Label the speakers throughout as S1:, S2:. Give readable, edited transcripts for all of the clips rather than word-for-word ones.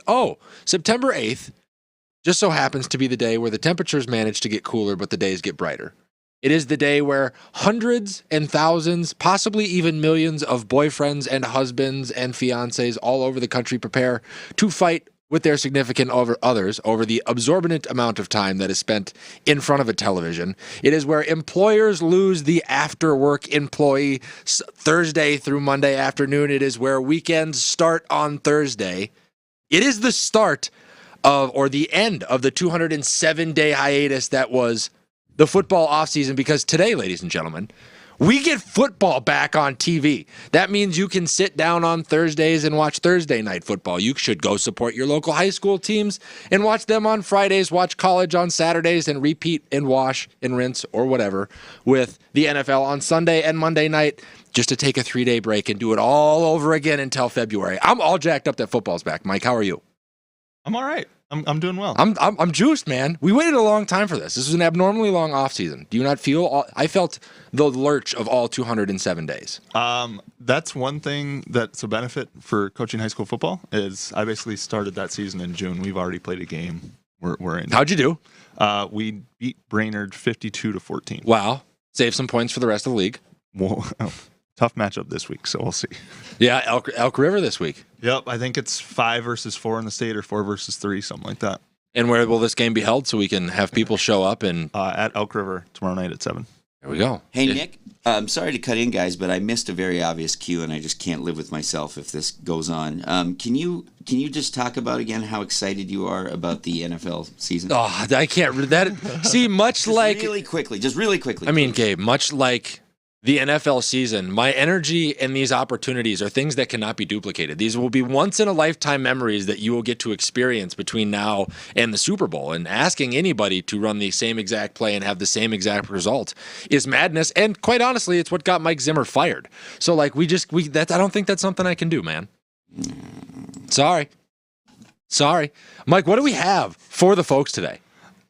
S1: Oh, September 8th just so happens to be the day where the temperatures manage to get cooler, but the days get brighter. It is the day where hundreds and thousands, possibly even millions of boyfriends and husbands and fiancés all over the country prepare to fight with their significant others over the absorbent amount of time that is spent in front of a television. It is where employers lose the after-work employee Thursday through Monday afternoon. It is where weekends start on Thursday. It is the start of, or the end of, the 207-day hiatus that was the football offseason, because today, ladies and gentlemen, we get football back on TV. That means you can sit down on Thursdays and watch Thursday night football. You should go support your local high school teams and watch them on Fridays, watch college on Saturdays, and repeat and wash and rinse or whatever with the NFL on Sunday and Monday night, just to take a 3-day break and do it all over again until February. I'm all jacked up that football's back. Mike, how are you?
S2: I'm all right. I'm doing well.
S1: I'm juiced, man. We waited a long time for this. This was an abnormally long off season. Do you not feel? I felt the lurch of all 207 days.
S2: That's one thing that's a benefit for coaching high school football is I basically started that season in June. We've already played a game. We're in.
S1: How'd you do?
S2: We beat Brainerd 52-14.
S1: Wow. Save some points for the rest of the league.
S2: Well, tough matchup this week, so we'll see.
S1: Yeah, Elk River this week.
S2: Yep, I think it's 5 versus 4 in the state, or 4 versus 3, something like that.
S1: And where will this game be held so we can have people show up? And
S2: at Elk River tomorrow night at 7.
S1: There we go.
S3: Hey, Nick, I'm sorry to cut in, guys, but I missed a very obvious cue, and I just can't live with myself if this goes on. Can you just talk about again how excited you are about the NFL season?
S1: Oh, I can't. See, much like
S3: really quickly.
S1: I mean, Gabe, much like the NFL season, my energy and these opportunities are things that cannot be duplicated. These will be once-in-a-lifetime memories that you will get to experience between now and the Super Bowl. And asking anybody to run the same exact play and have the same exact result is madness. And quite honestly, it's what got Mike Zimmer fired. So, like, I don't think that's something I can do, man. Sorry. Mike, what do we have for the folks today?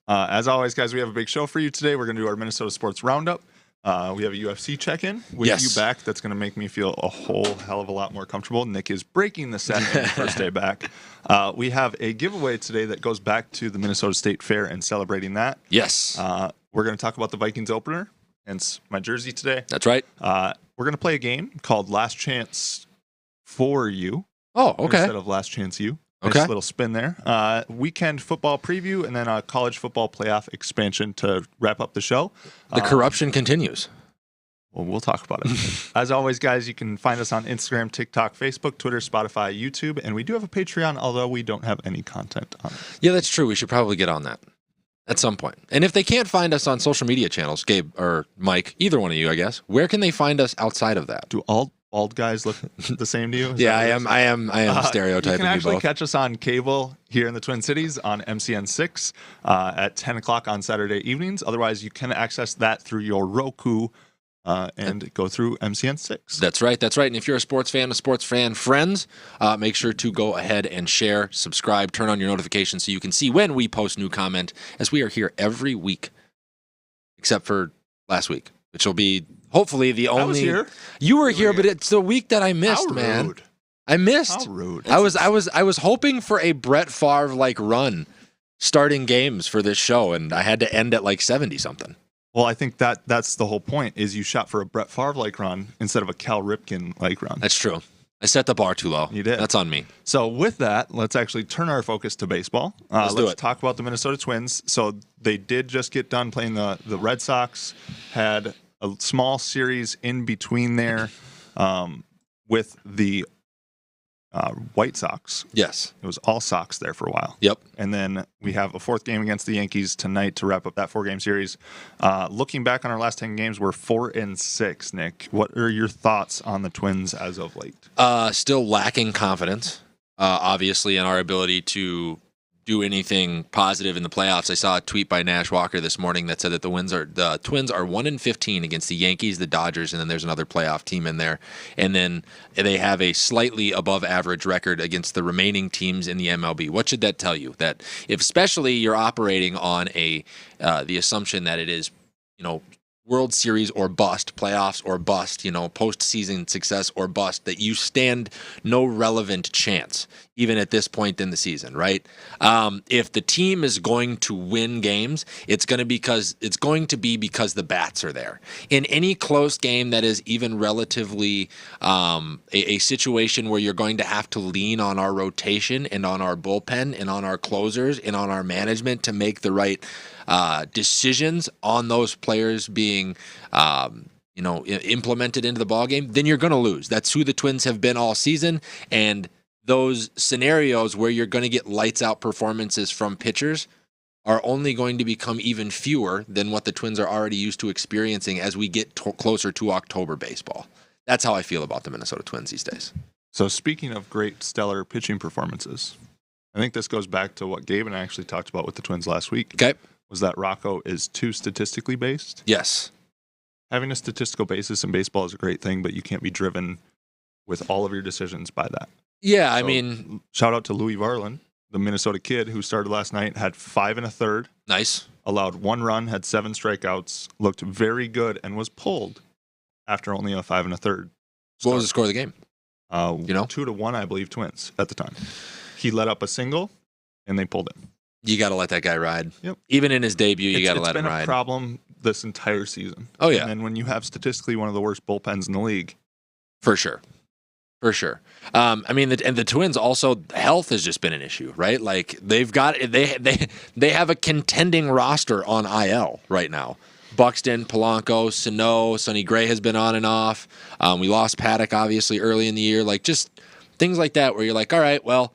S2: As always, guys, we have a big show for you today. We're going to do our Minnesota Sports Roundup. We have a UFC check-in with you back. That's going to make me feel a whole hell of a lot more comfortable. Nick is breaking the set in the first day back. We have a giveaway today that goes back to the Minnesota State Fair and celebrating that.
S1: Yes.
S2: We're going to talk about the Vikings opener, hence my jersey today.
S1: That's right.
S2: We're going to play a game called Last Chance for You.
S1: Oh, okay.
S2: Instead of Last Chance You. Nice
S1: Okay.
S2: little spin there. Weekend football preview, and then a college football playoff expansion to wrap up the show.
S1: The corruption continues.
S2: Well, we'll talk about it. As always, guys, you can find us on Instagram, TikTok, Facebook, Twitter, Spotify, YouTube, and we do have a Patreon, although we don't have any content on it.
S1: Yeah, that's true. We should probably get on that at some point. And if they can't find us on social media channels, Gabe or Mike, either one of you, I guess, where can they find us outside of that?
S2: Do all bald guys look the same to you?
S1: Yeah, I am stereotyping
S2: you can actually
S1: both.
S2: catch us on cable here in the Twin Cities on MCN6 at 10 o'clock on Saturday evenings. Otherwise, you can access that through your Roku and go through MCN6.
S1: That's right. And if you're a sports fan friends, make sure to go ahead and share, subscribe, turn on your notifications so you can see when we post new content, as we are here every week, except for last week, which will be hopefully the only.
S2: I was here.
S1: You were here, but it's the week that I missed,
S2: How
S1: man.
S2: rude.
S1: I missed.
S2: How rude.
S1: I was hoping for a Brett Favre like run starting games for this show, and I had to end at like 70 something.
S2: Well, I think that's the whole point, is you shot for a Brett Favre-like run instead of a Cal Ripken-like run.
S1: That's true. I set the bar too low.
S2: You did.
S1: That's on me.
S2: So with that, let's actually turn our focus to baseball.
S1: Let's do it.
S2: Talk about the Minnesota Twins. So they did just get done playing the Red Sox, had a small series in between there with the White Sox.
S1: Yes.
S2: It was all Sox there for a while.
S1: Yep.
S2: And then we have a fourth game against the Yankees tonight to wrap up that 4-game series. Looking back on our last 10 games, we're 4-6, Nick. What are your thoughts on the Twins as of late?
S1: Still lacking confidence, obviously, in our ability to do anything positive in the playoffs. I saw a tweet by Nash Walker this morning that said that the Twins are 1-15 against the Yankees, the Dodgers, and then there's another playoff team in there. And then they have a slightly above average record against the remaining teams in the MLB. What should that tell you? That if especially you're operating on the assumption that it is, World Series or bust, playoffs or bust, postseason success or bust, that you stand no relevant chance, even at this point in the season, right? If the team is going to win games, it's going to be because the bats are there. In any close game that is even relatively a situation where you're going to have to lean on our rotation and on our bullpen and on our closers and on our management to make the right decisions on those players being implemented into the ballgame, then you're going to lose. That's who the Twins have been all season, and those scenarios where you're going to get lights out performances from pitchers are only going to become even fewer than what the Twins are already used to experiencing as we get closer to October baseball. That's how I feel about the Minnesota Twins these days.
S2: So speaking of great stellar pitching performances, I think this goes back to what Gabe and I actually talked about with the Twins last week.
S1: Okay.
S2: Was that Rocco is too statistically based.
S1: Yes.
S2: Having a statistical basis in baseball is a great thing, but you can't be driven with all of your decisions by that.
S1: Yeah,
S2: So, shout out to Louis Varlin, the Minnesota kid who started last night, had 5 1/3.
S1: Nice.
S2: Allowed 1 run, had 7 strikeouts, looked very good, and was pulled after only a 5 1/3.
S1: What was the score of the game?
S2: 2-1, I believe, Twins at the time. He let up a single, and they pulled him.
S1: You got to let that guy ride.
S2: Yep.
S1: Even in his debut, you got to let him ride.
S2: It's been a problem this entire season.
S1: Oh, yeah.
S2: And then when you have statistically one of the worst bullpens in the league.
S1: For sure. And the Twins also, health has just been an issue, right? Like they have a contending roster on IL right now. Buxton, Polanco, Sano, Sonny Gray has been on and off. We lost Paddock obviously early in the year. Like just things like that where you're like, all right, well,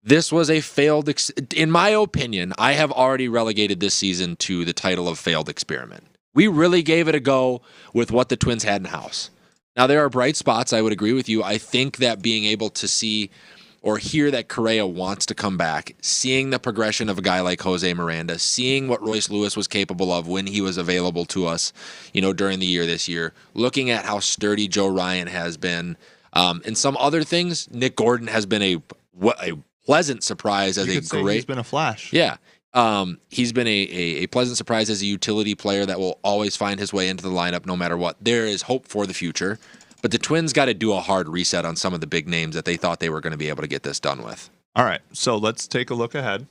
S1: this was a failed, in my opinion, I have already relegated this season to the title of failed experiment. We really gave it a go with what the Twins had in house. Now, there are bright spots, I would agree with you. I think that being able to see or hear that Correa wants to come back, seeing the progression of a guy like Jose Miranda, seeing what Royce Lewis was capable of when he was available to us, during the year this year, looking at how sturdy Joe Ryan has been, and some other things, Nick Gordon has been a pleasant surprise as
S2: he's been a flash.
S1: Yeah. He's been a pleasant surprise as a utility player that will always find his way into the lineup no matter what. There is hope for the future, but the Twins got to do a hard reset on some of the big names that they thought they were going to be able to get this done with.
S2: All right, so let's take a look ahead.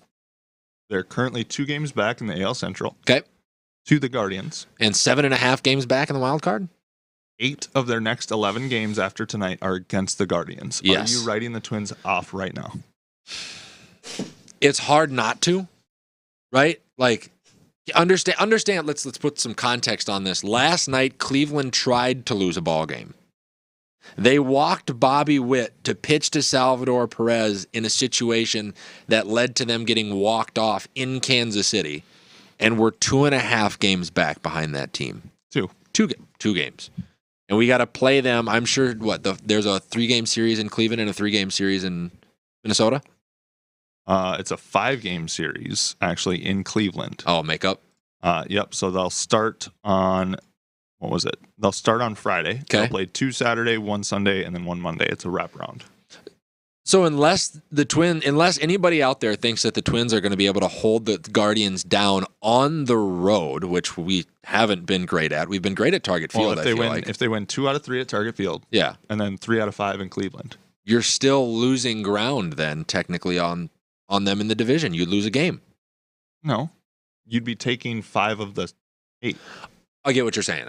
S2: They're currently 2 games back in the AL Central.
S1: Okay.
S2: To the Guardians.
S1: And 7.5 games back in the wild card?
S2: 8 of their next 11 games after tonight are against the Guardians.
S1: Yes.
S2: Are you writing the Twins off right now?
S1: It's hard not to, right? Like, understand. Let's put some context on this. Last night, Cleveland tried to lose a ball game. They walked Bobby Witt to pitch to Salvador Perez in a situation that led to them getting walked off in Kansas City, and we're 2.5 games back behind that team. Two games. And we got to play them. I'm sure, there's a 3-game series in Cleveland and a 3-game series in Minnesota?
S2: It's a 5-game series, actually, in Cleveland.
S1: Oh, makeup?
S2: Yep. So they'll start on, what was it? They'll start on Friday.
S1: Okay.
S2: They'll play 2 Saturday, 1 Sunday, and then 1 Monday. It's a wraparound.
S1: So unless anybody out there thinks that the Twins are going to be able to hold the Guardians down on the road, which we haven't been great at. We've been great at Target Field,
S2: well, if they win 2 out of 3 at Target Field.
S1: Yeah.
S2: And then 3 out of 5 in Cleveland.
S1: You're still losing ground then, technically, on them in the division. You'd lose a game.
S2: No. You'd be taking 5 of the 8.
S1: I get what you're saying.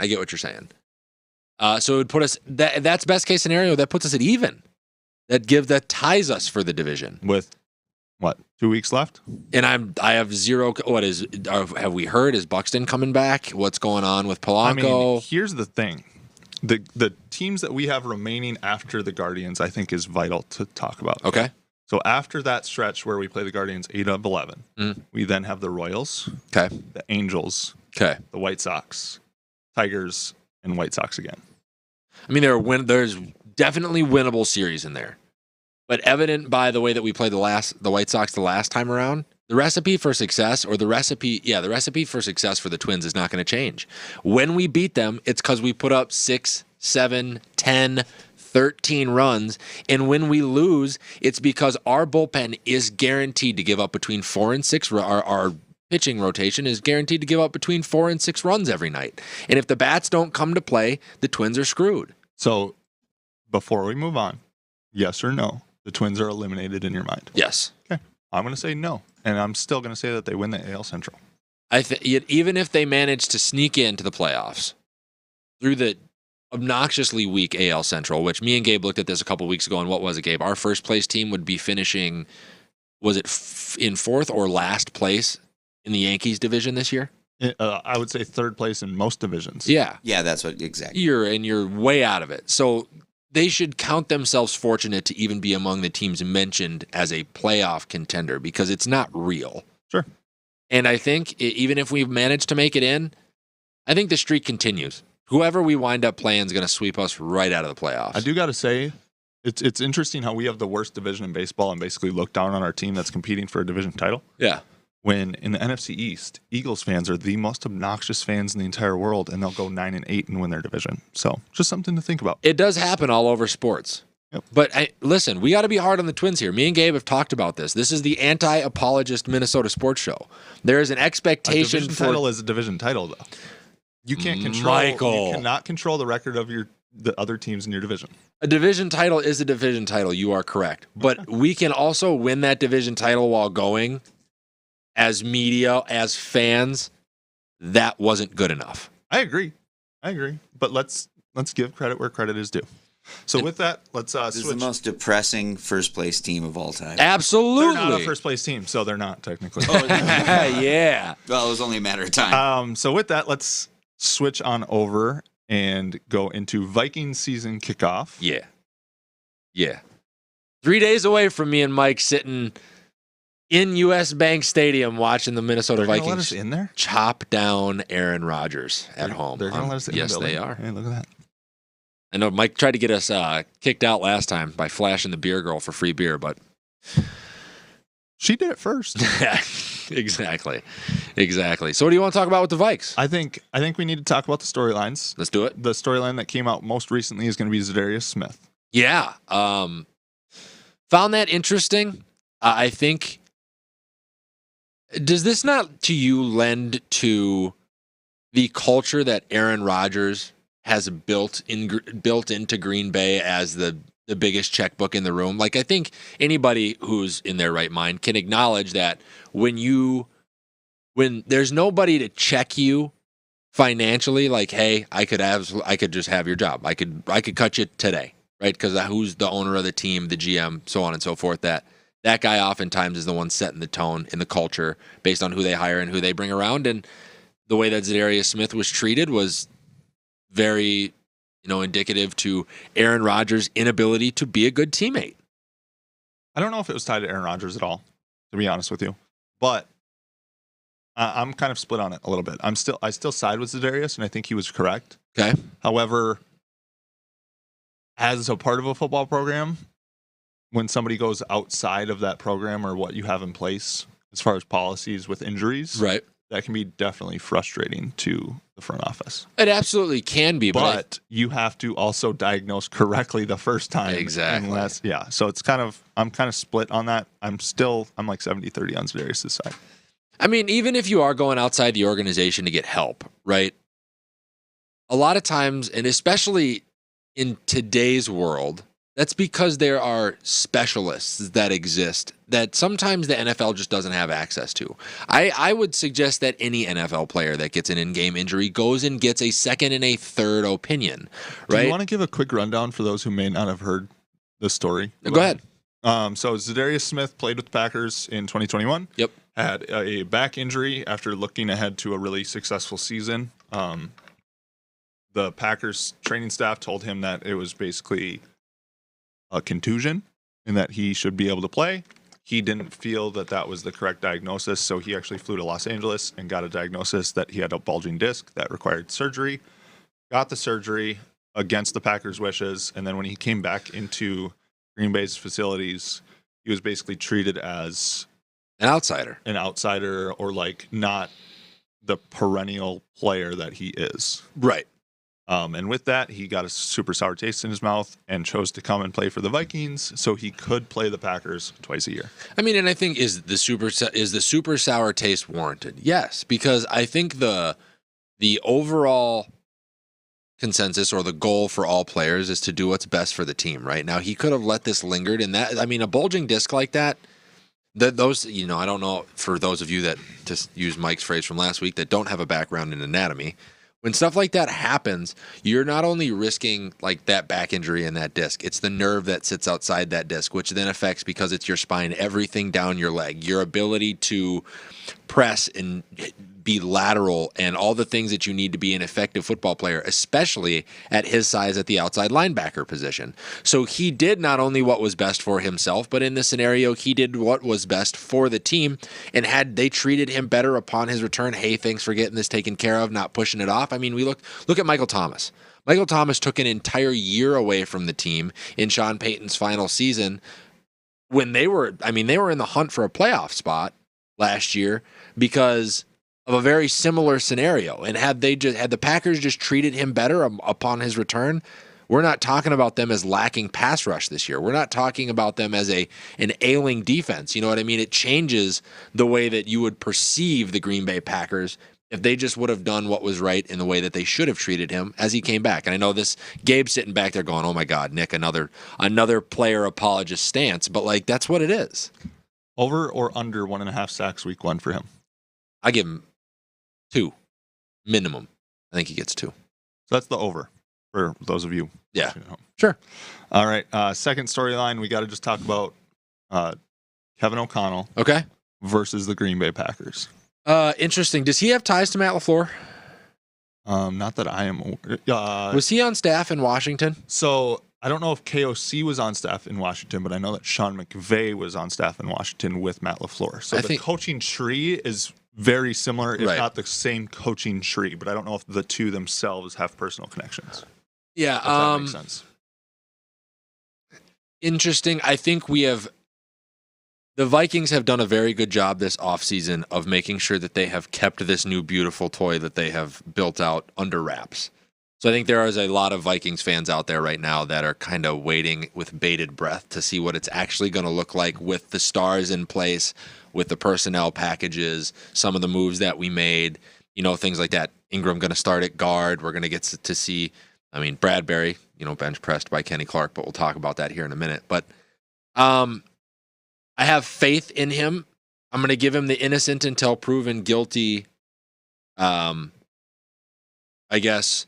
S1: So it would put us, that's best case scenario, that puts us at even. That ties us for the division.
S2: With, 2 weeks left?
S1: And I have zero, have we heard, is Buxton coming back? What's going on with Polanco?
S2: Here's the thing. The teams that we have remaining after the Guardians, I think, is vital to talk about.
S1: Okay.
S2: So after that stretch where we play the Guardians 8 of 11, we then have the Royals,
S1: okay,
S2: the Angels,
S1: okay,
S2: the White Sox, Tigers, and White Sox again.
S1: I mean, there's definitely winnable series in there, but evident by the way that we played the White Sox the last time around, the recipe for success for the Twins is not going to change. When we beat them, it's because we put up 6, 7, 10, 13 runs, and when we lose, it's because our bullpen is guaranteed to give up between 4 and 6. Our pitching rotation is guaranteed to give up between 4 and 6 runs every night. And if the bats don't come to play, the Twins are screwed.
S2: So before we move on, yes or no, the Twins are eliminated in your mind?
S1: Yes.
S2: Okay. I'm going to say no. And I'm still going to say that they win the AL Central.
S1: Even if they manage to sneak into the playoffs through the obnoxiously weak AL Central, which me and Gabe looked at this a couple weeks ago, and what was it, Gabe? Our first place team would be finishing, was it in 4th or last place in the Yankees division this year?
S2: I would say 3rd place in most divisions.
S1: Yeah.
S3: Yeah, that's what exactly.
S1: You're way out of it. So they should count themselves fortunate to even be among the teams mentioned as a playoff contender because it's not real.
S2: Sure.
S1: And I think even if we've managed to make it in, I think the streak continues. Whoever we wind up playing is going to sweep us right out of the playoffs.
S2: I do got to say, it's interesting how we have the worst division in baseball and basically look down on our team that's competing for a division title.
S1: Yeah.
S2: When in the NFC East, Eagles fans are the most obnoxious fans in the entire world, and they'll go 9-8 and win their division. So just something to think about.
S1: It does happen all over sports.
S2: Yep.
S1: But listen, we got to be hard on the Twins here. Me and Gabe have talked about this. This is the anti-apologist Minnesota sports show. There is an expectation
S2: a division title is a division title, though. You can't control.
S1: Michael.
S2: You cannot control the record of the other teams in your division.
S1: A division title is a division title. You are correct. But we can also win that division title while going as media, as fans. That wasn't good enough.
S2: I agree. But let's give credit where credit is due. So with that, let's
S3: This
S2: switch.
S3: is the most depressing first place team of all time.
S1: Absolutely.
S2: They're not a first place team, so they're not technically.
S1: Yeah.
S3: Well, it was only a matter of time.
S2: So with that, let's switch on over and go into Viking season kickoff.
S1: Yeah. 3 days away from me and Mike sitting in U.S. Bank Stadium watching the Minnesota
S2: They're
S1: Vikings
S2: let us in there?
S1: chop down Aaron Rodgers at home.
S2: They're going to let us in
S1: Yes,
S2: the building?
S1: they are.
S2: Hey, look at that.
S1: I know Mike tried to get us kicked out last time by flashing the beer girl for free beer, but
S2: she did it first.
S1: Exactly. So what do you want to talk about with the Vikes?
S2: I think we need to talk about the storylines.
S1: Let's do it.
S2: The storyline that came out most recently is going to be Zadarius Smith.
S1: Yeah. Found that interesting. I think, does this not to you lend to the culture that Aaron Rodgers has built into Green Bay as the biggest checkbook in the room? Like, I think anybody who's in their right mind can acknowledge that when there's nobody to check you financially, like, hey, I could just have your job. I could cut you today, right? Because who's the owner of the team, the GM, so on and so forth. That guy oftentimes is the one setting the tone in the culture based on who they hire and who they bring around. And the way that Zadarius Smith was treated was very, indicative to Aaron Rodgers' inability to be a good teammate.
S2: I don't know if it was tied to Aaron Rodgers at all, to be honest with you, but I'm kind of split on it a little bit. I still side with Zadarius, and I think he was correct.
S1: Okay.
S2: However, as a part of a football program, when somebody goes outside of that program or what you have in place as far as policies with injuries,
S1: Right.
S2: that can be definitely frustrating to the front office.
S1: It absolutely can be,
S2: But you have to also diagnose correctly the first time.
S1: Exactly.
S2: So it's I'm kind of split on that. I'm like 70-30 on Zadarius' side.
S1: I mean, even if you are going outside the organization to get help, right? A lot of times, and especially in today's world, that's because there are specialists that exist that sometimes the NFL just doesn't have access to. I would suggest that any NFL player that gets an in-game injury goes and gets a second and a third opinion, right?
S2: Do you want to give a quick rundown for those who may not have heard the story?
S1: Go ahead.
S2: So Zadarius Smith played with the Packers in 2021.
S1: Yep.
S2: Had a back injury after looking ahead to a really successful season. The Packers training staff told him that it was basically a contusion and that he should be able to play. He didn't feel that was the correct diagnosis, so he actually flew to Los Angeles and got a diagnosis that he had a bulging disc that required surgery. Got the surgery against the Packers' wishes, and then when he came back into Green Bay's facilities, he was basically treated as
S1: An outsider
S2: or like not the perennial player that he is.
S1: Right.
S2: And with that, he got a super sour taste in his mouth and chose to come and play for the Vikings so he could play the Packers twice a year.
S1: I mean, and I think is the super sour taste warranted? Yes, because I think the overall consensus or the goal for all players is to do what's best for the team. Right now, he could have let this lingered, and that, I mean, a bulging disc like that. Those, I don't know, for those of you that, to use Mike's phrase from last week, that don't have a background in anatomy, when stuff like that happens, you're not only risking like that back injury in that disc, it's the nerve that sits outside that disc, which then affects, because it's your spine, everything down your leg, your ability to press and be lateral and all the things that you need to be an effective football player, especially at his size at the outside linebacker position. So he did not only what was best for himself, but in this scenario, he did what was best for the team. And had they treated him better upon his return, hey, thanks for getting this taken care of, not pushing it off. I mean, we look at Michael Thomas. Michael Thomas took an entire year away from the team in Sean Payton's final season when they were in the hunt for a playoff spot last year because of a very similar scenario. And had the Packers just treated him better upon his return, we're not talking about them as lacking pass rush this year. We're not talking about them as an ailing defense. You know what I mean? It changes the way that you would perceive the Green Bay Packers if they just would have done what was right in the way that they should have treated him as he came back. And I know Gabe's sitting back there going, oh my God, Nick, another player apologist stance. But like, that's what it is.
S2: Over or under 1.5 sacks week 1 for him?
S1: I give him 2 minimum. I think he gets 2.
S2: So that's the over for those of you.
S1: Yeah, sure.
S2: All right. Second storyline, we got to just talk about Kevin O'Connell.
S1: Okay.
S2: Versus the Green Bay Packers.
S1: Interesting. Does he have ties to Matt LaFleur?
S2: Not that I am aware.
S1: Was he on staff in Washington?
S2: So I don't know if KOC was on staff in Washington, but I know that Sean McVay was on staff in Washington with Matt LaFleur. So the coaching tree is very similar, if not the same coaching tree, but I don't know if the two themselves have personal connections.
S1: Yeah.
S2: If that makes sense.
S1: Interesting. I think the Vikings have done a very good job this offseason of making sure that they have kept this new beautiful toy that they have built out under wraps. So I think there is a lot of Vikings fans out there right now that are kind of waiting with bated breath to see what it's actually going to look like with the stars in place, with the personnel packages, some of the moves that we made, things like that. Ingram going to start at guard. We're going to get to see, Bradbury, bench pressed by Kenny Clark, but we'll talk about that here in a minute. But I have faith in him. I'm going to give him the innocent until proven guilty, I guess,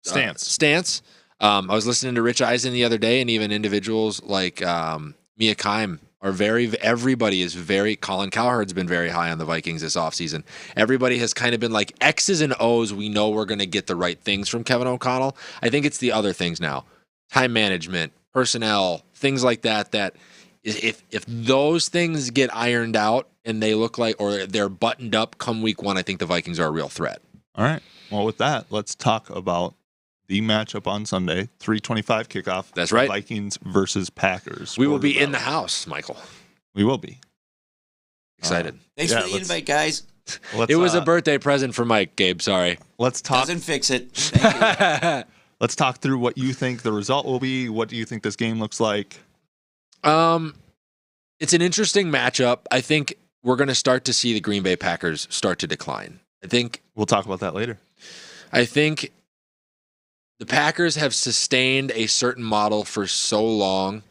S1: stance. I was listening to Rich Eisen the other day, and even individuals like Mia Kime are everybody is very, Colin Cowherd's been very high on the Vikings this offseason. Everybody has kind of been like X's and O's. We know we're going to get the right things from Kevin O'Connell. I think it's the other things now. Time management, personnel, things like that, if those things get ironed out and they look like, or they're buttoned up come week 1, I think the Vikings are a real threat.
S2: All right. Well, with that, let's talk about the matchup on Sunday, 3:25 kickoff.
S1: That's right.
S2: Vikings versus Packers.
S1: We will be in the house, Michael.
S2: We will be.
S1: Excited.
S3: Thanks for the invite, guys.
S1: It was a birthday present for Mike, Gabe. Sorry.
S2: Let's talk.
S3: Doesn't fix it. Thank you.
S2: Let's talk through what you think the result will be. What do you think this game looks like?
S1: It's an interesting matchup. I think we're going to start to see the Green Bay Packers start to decline. I think
S2: we'll talk about that later.
S1: I think the Packers have sustained a certain model for so long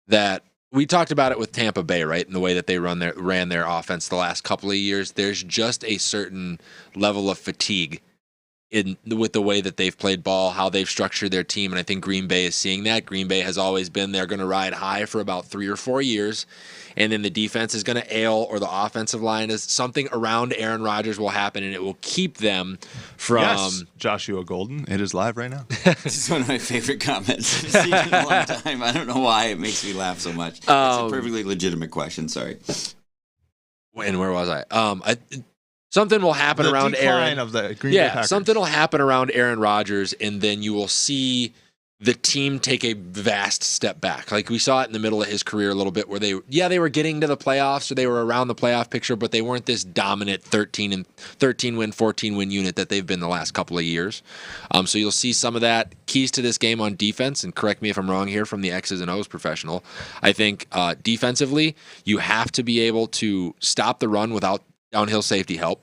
S1: that we talked about it with Tampa Bay, right? In the way that they ran their offense the last couple of years. There's just a certain level of fatigue with the way that they've played ball, how they've structured their team, and I think Green Bay is seeing that. Green Bay has always been, they're going to ride high for about 3 or 4 years, and then the defense is going to ail, or the offensive line is something around Aaron Rodgers will happen, and it will keep them from...
S2: Yes, Joshua Golden, it is live right now.
S3: This is one of my favorite comments I've seen in a long time. I don't know why it makes me laugh so much. It's a perfectly legitimate question, sorry.
S1: And where was I? Something will happen around Aaron.
S2: Of the Green Bay Packers.
S1: Something will happen around Aaron Rodgers, and then you will see the team take a vast step back. Like we saw it in the middle of his career a little bit where they were getting to the playoffs or they were around the playoff picture, but they weren't this dominant 13 win, 14 win unit that they've been the last couple of years. So you'll see some of that. Keys to this game on defense, and correct me if I'm wrong here from the X's and O's professional. I think defensively, you have to be able to stop the run without downhill safety help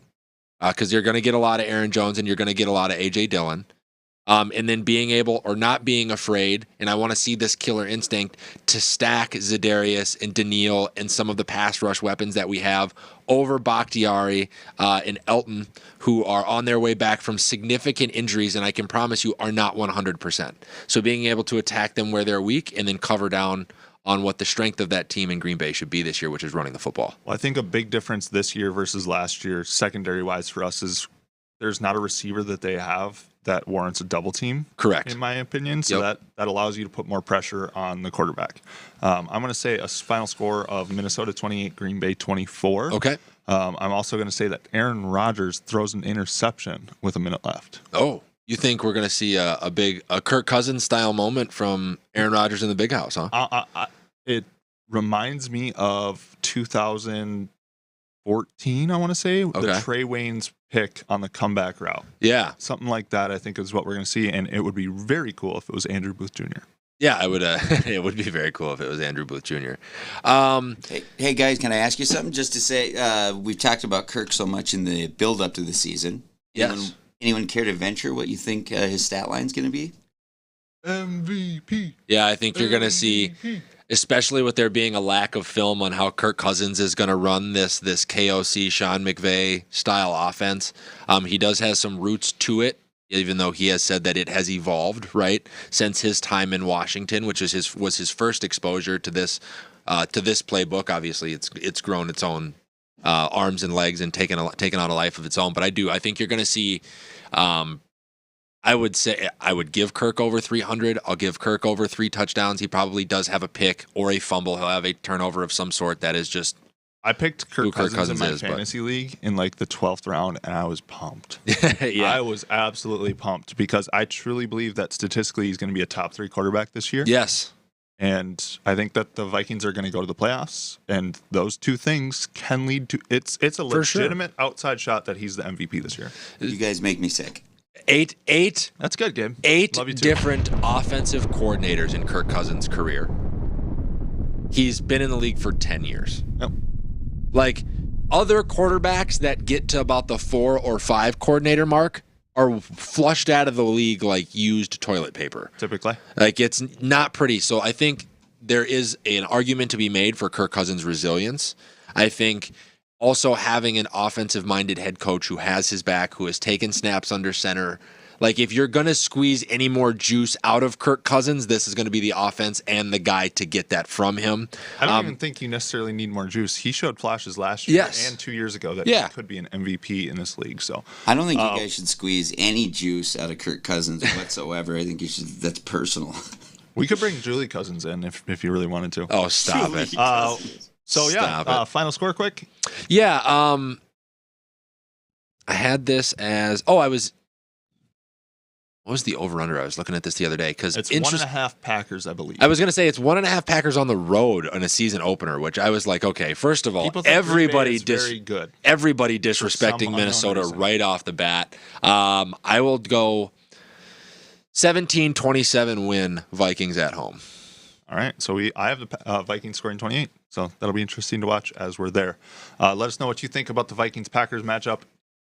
S1: because you're going to get a lot of Aaron Jones and you're going to get a lot of A.J. Dillon. And then being able or not being afraid, and I want to see this killer instinct to stack Za'Darius and Daniil and some of the pass rush weapons that we have over Bakhtiari and Elton, who are on their way back from significant injuries, and I can promise you are not 100%. So being able to attack them where they're weak and then cover down on what the strength of that team in Green Bay should be this year, which is running the football.
S2: Well, I think a big difference this year versus last year, secondary-wise for us, is there's not a receiver that they have that warrants a double team.
S1: Correct.
S2: In my opinion. So that allows you to put more pressure on the quarterback. I'm going to say a final score of Minnesota 28, Green Bay 24.
S1: Okay.
S2: I'm also going to say that Aaron Rodgers throws an interception with a minute left.
S1: Oh, you think we're going to see a big Kirk Cousins style moment from Aaron Rodgers in the big house, huh?
S2: It reminds me of 2014, I want to say, the Trey Waynes pick on the comeback route.
S1: Yeah.
S2: Something like that, I think, is what we're going to see, and it would be very cool if it was Andrew Booth Jr.
S1: Yeah, I would. It would be very cool if it was Andrew Booth Jr.
S3: Hey, guys, can I ask you something? Just to say, we've talked about Kirk so much in the build-up to the season. Anyone care to venture what you think his stat line's going to be?
S2: MVP.
S1: Yeah, I think you're going to see, especially with there being a lack of film on how Kirk Cousins is going to run this KOC Sean McVay style offense. He does have some roots to it, even though he has said that it has evolved, right, since his time in Washington, which is was his first exposure to this playbook. Obviously, it's grown its own arms and legs and taken on a life of its own. But I think you're going to see. I would say I would give Kirk over 300. I'll give Kirk over 3 touchdowns. He probably does have a pick or a fumble. He'll have a turnover of some sort. That is just.
S2: I picked Kirk Cousins in my fantasy league in like the 12th round, and I was pumped.
S1: Yeah.
S2: I was absolutely pumped because I truly believe that statistically he's going to be a top 3 quarterback this year.
S1: Yes.
S2: And I think that the Vikings are going to go to the playoffs, and those two things can lead to it's a legitimate outside shot that he's the MVP this year.
S3: You guys make me sick.
S1: Eight.
S2: That's good, Gabe.
S1: 8 different offensive coordinators in Kirk Cousins' career. He's been in the league for 10 years.
S2: Yep.
S1: Like other quarterbacks that get to about the 4 or 5 coordinator mark are flushed out of the league like used toilet paper.
S2: Typically.
S1: Like it's not pretty. So I think there is an argument to be made for Kirk Cousins' resilience. I think also having an offensive-minded head coach who has his back, who has taken snaps under center. Like, if you're going to squeeze any more juice out of Kirk Cousins, this is going to be the offense and the guy to get that from him.
S2: I don't even think you necessarily need more juice. He showed flashes last year and 2 years ago that he could be an MVP in this league. So
S3: I don't think you guys should squeeze any juice out of Kirk Cousins whatsoever. I think you should. That's personal.
S2: We could bring Julie Cousins in if you really wanted to.
S1: Oh, stop it.
S2: So, final score quick.
S1: Yeah, I had this as what was the over-under? I was looking at this the other day because
S2: it's 1.5 Packers, I believe.
S1: I was going to say it's 1.5 Packers on the road on a season opener, which I was like, okay, first of all, everybody disrespecting Minnesota right off the bat. I will go 17-27 win Vikings at home.
S2: All right, so I have the Vikings scoring 28, so that'll be interesting to watch as we're there. Let us know what you think about the Vikings-Packers matchup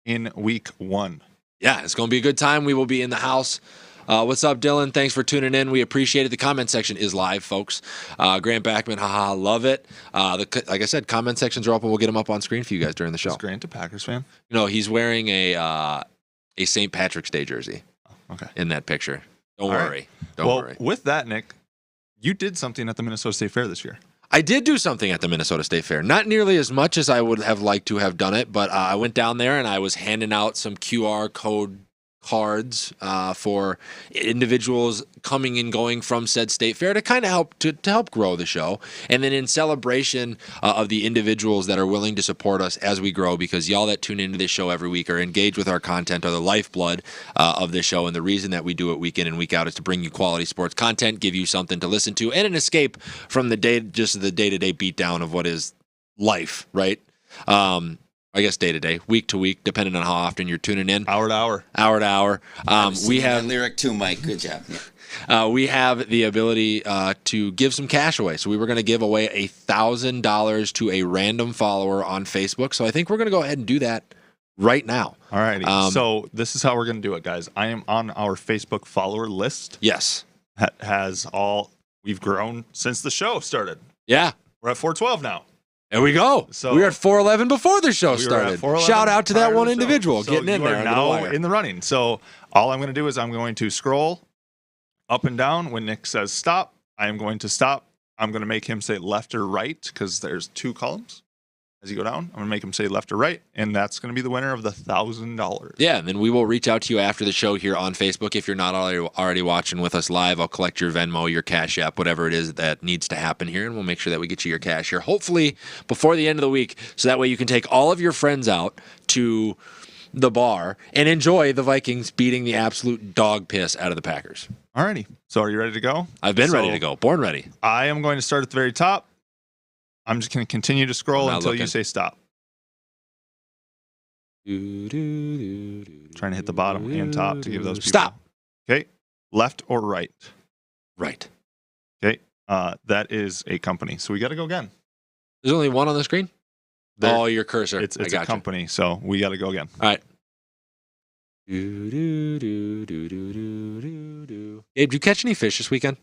S2: in Week 1.
S1: Yeah, it's going to be a good time. We will be in the house. What's up, Dylan? Thanks for tuning in. We appreciate it. The comment section is live, folks. Grant Backman, haha, love it. Like I said, comment sections are open. We'll get them up on screen for you guys during the show.
S2: Is Grant a Packers fan?
S1: No, he's wearing a St. Patrick's Day jersey.
S2: Okay.
S1: In that picture. Don't worry.
S2: Don't worry. With that, Nick, you did something at the Minnesota State Fair this year.
S1: I did do something at the Minnesota State Fair. Not nearly as much as I would have liked to have done it, but I went down there and I was handing out some QR code cards for individuals coming and going from said state fair to kind of help grow the show, and then in celebration of the individuals that are willing to support us as we grow, because y'all that tune into this show every week are engaged with our content, are the lifeblood of this show, and the reason that we do it week in and week out is to bring you quality sports content, give you something to listen to, and an escape from the day-to-day beatdown of what is life, right? I guess day to day, week to week, depending on how often you're tuning in.
S2: Hour to hour.
S1: Hour to hour. We have
S3: that lyric too, Mike. Good job.
S1: we have the ability to give some cash away. So we were going to give away $1,000 to a random follower on Facebook. So I think we're going to go ahead and do that right now.
S2: All righty. So this is how we're going to do it, guys. I am on our Facebook follower list.
S1: Yes.
S2: We've grown since the show started.
S1: Yeah.
S2: We're at 412 now.
S1: There we go. So we were at 411 before the show started. Shout out to that one individual getting in there.
S2: Now in the running. So all I'm going to do is I'm going to scroll up and down. When Nick says stop, I am going to stop. I'm going to make him say left or right because there's 2 columns. As you go down, I'm going to make him say left or right, and that's going to be the winner of the $1,000.
S1: Yeah, and then we will reach out to you after the show here on Facebook. If you're not already watching with us live, I'll collect your Venmo, your Cash App, whatever it is that needs to happen here, and we'll make sure that we get you your cash here, hopefully before the end of the week, so that way you can take all of your friends out to the bar and enjoy the Vikings beating the absolute dog piss out of the Packers.
S2: All righty. So are you ready to go?
S1: I've been ready to go. Born ready.
S2: I am going to start at the very top. I'm just going to continue to scroll until you say stop. Trying to hit the bottom and top to give those people.
S1: Stop.
S2: Okay. Left or right?
S1: Right.
S2: Okay. That is a company. So we got to go again.
S1: There's only one on the screen? Your cursor.
S2: It's a company. So we got to go again.
S1: All right. Abe, did you catch any fish this weekend?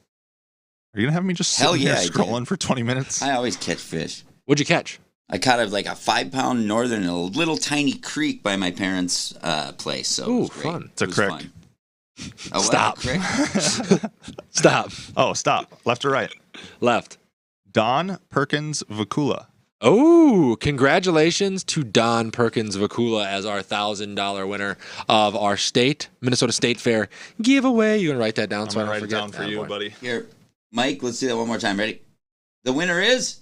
S2: Are you going to have me just sitting there scrolling for 20 minutes?
S3: I always catch fish.
S1: What'd you catch?
S3: I caught a 5-pound northern in a little tiny creek by my parents' place. So it was great.
S1: Fun.
S2: It's a crick.
S3: Fun. Oh,
S1: Stop.
S3: Crick?
S1: Stop.
S2: Oh, stop. Left or right?
S1: Left.
S2: Don Perkins Vakula.
S1: Oh, congratulations to Don Perkins Vakula as our $1,000 winner of our Minnesota State Fair giveaway. You going to write that down?
S2: I'm going to write it down for you, buddy.
S3: Here. Mike, let's do that one more time. Ready? The winner is...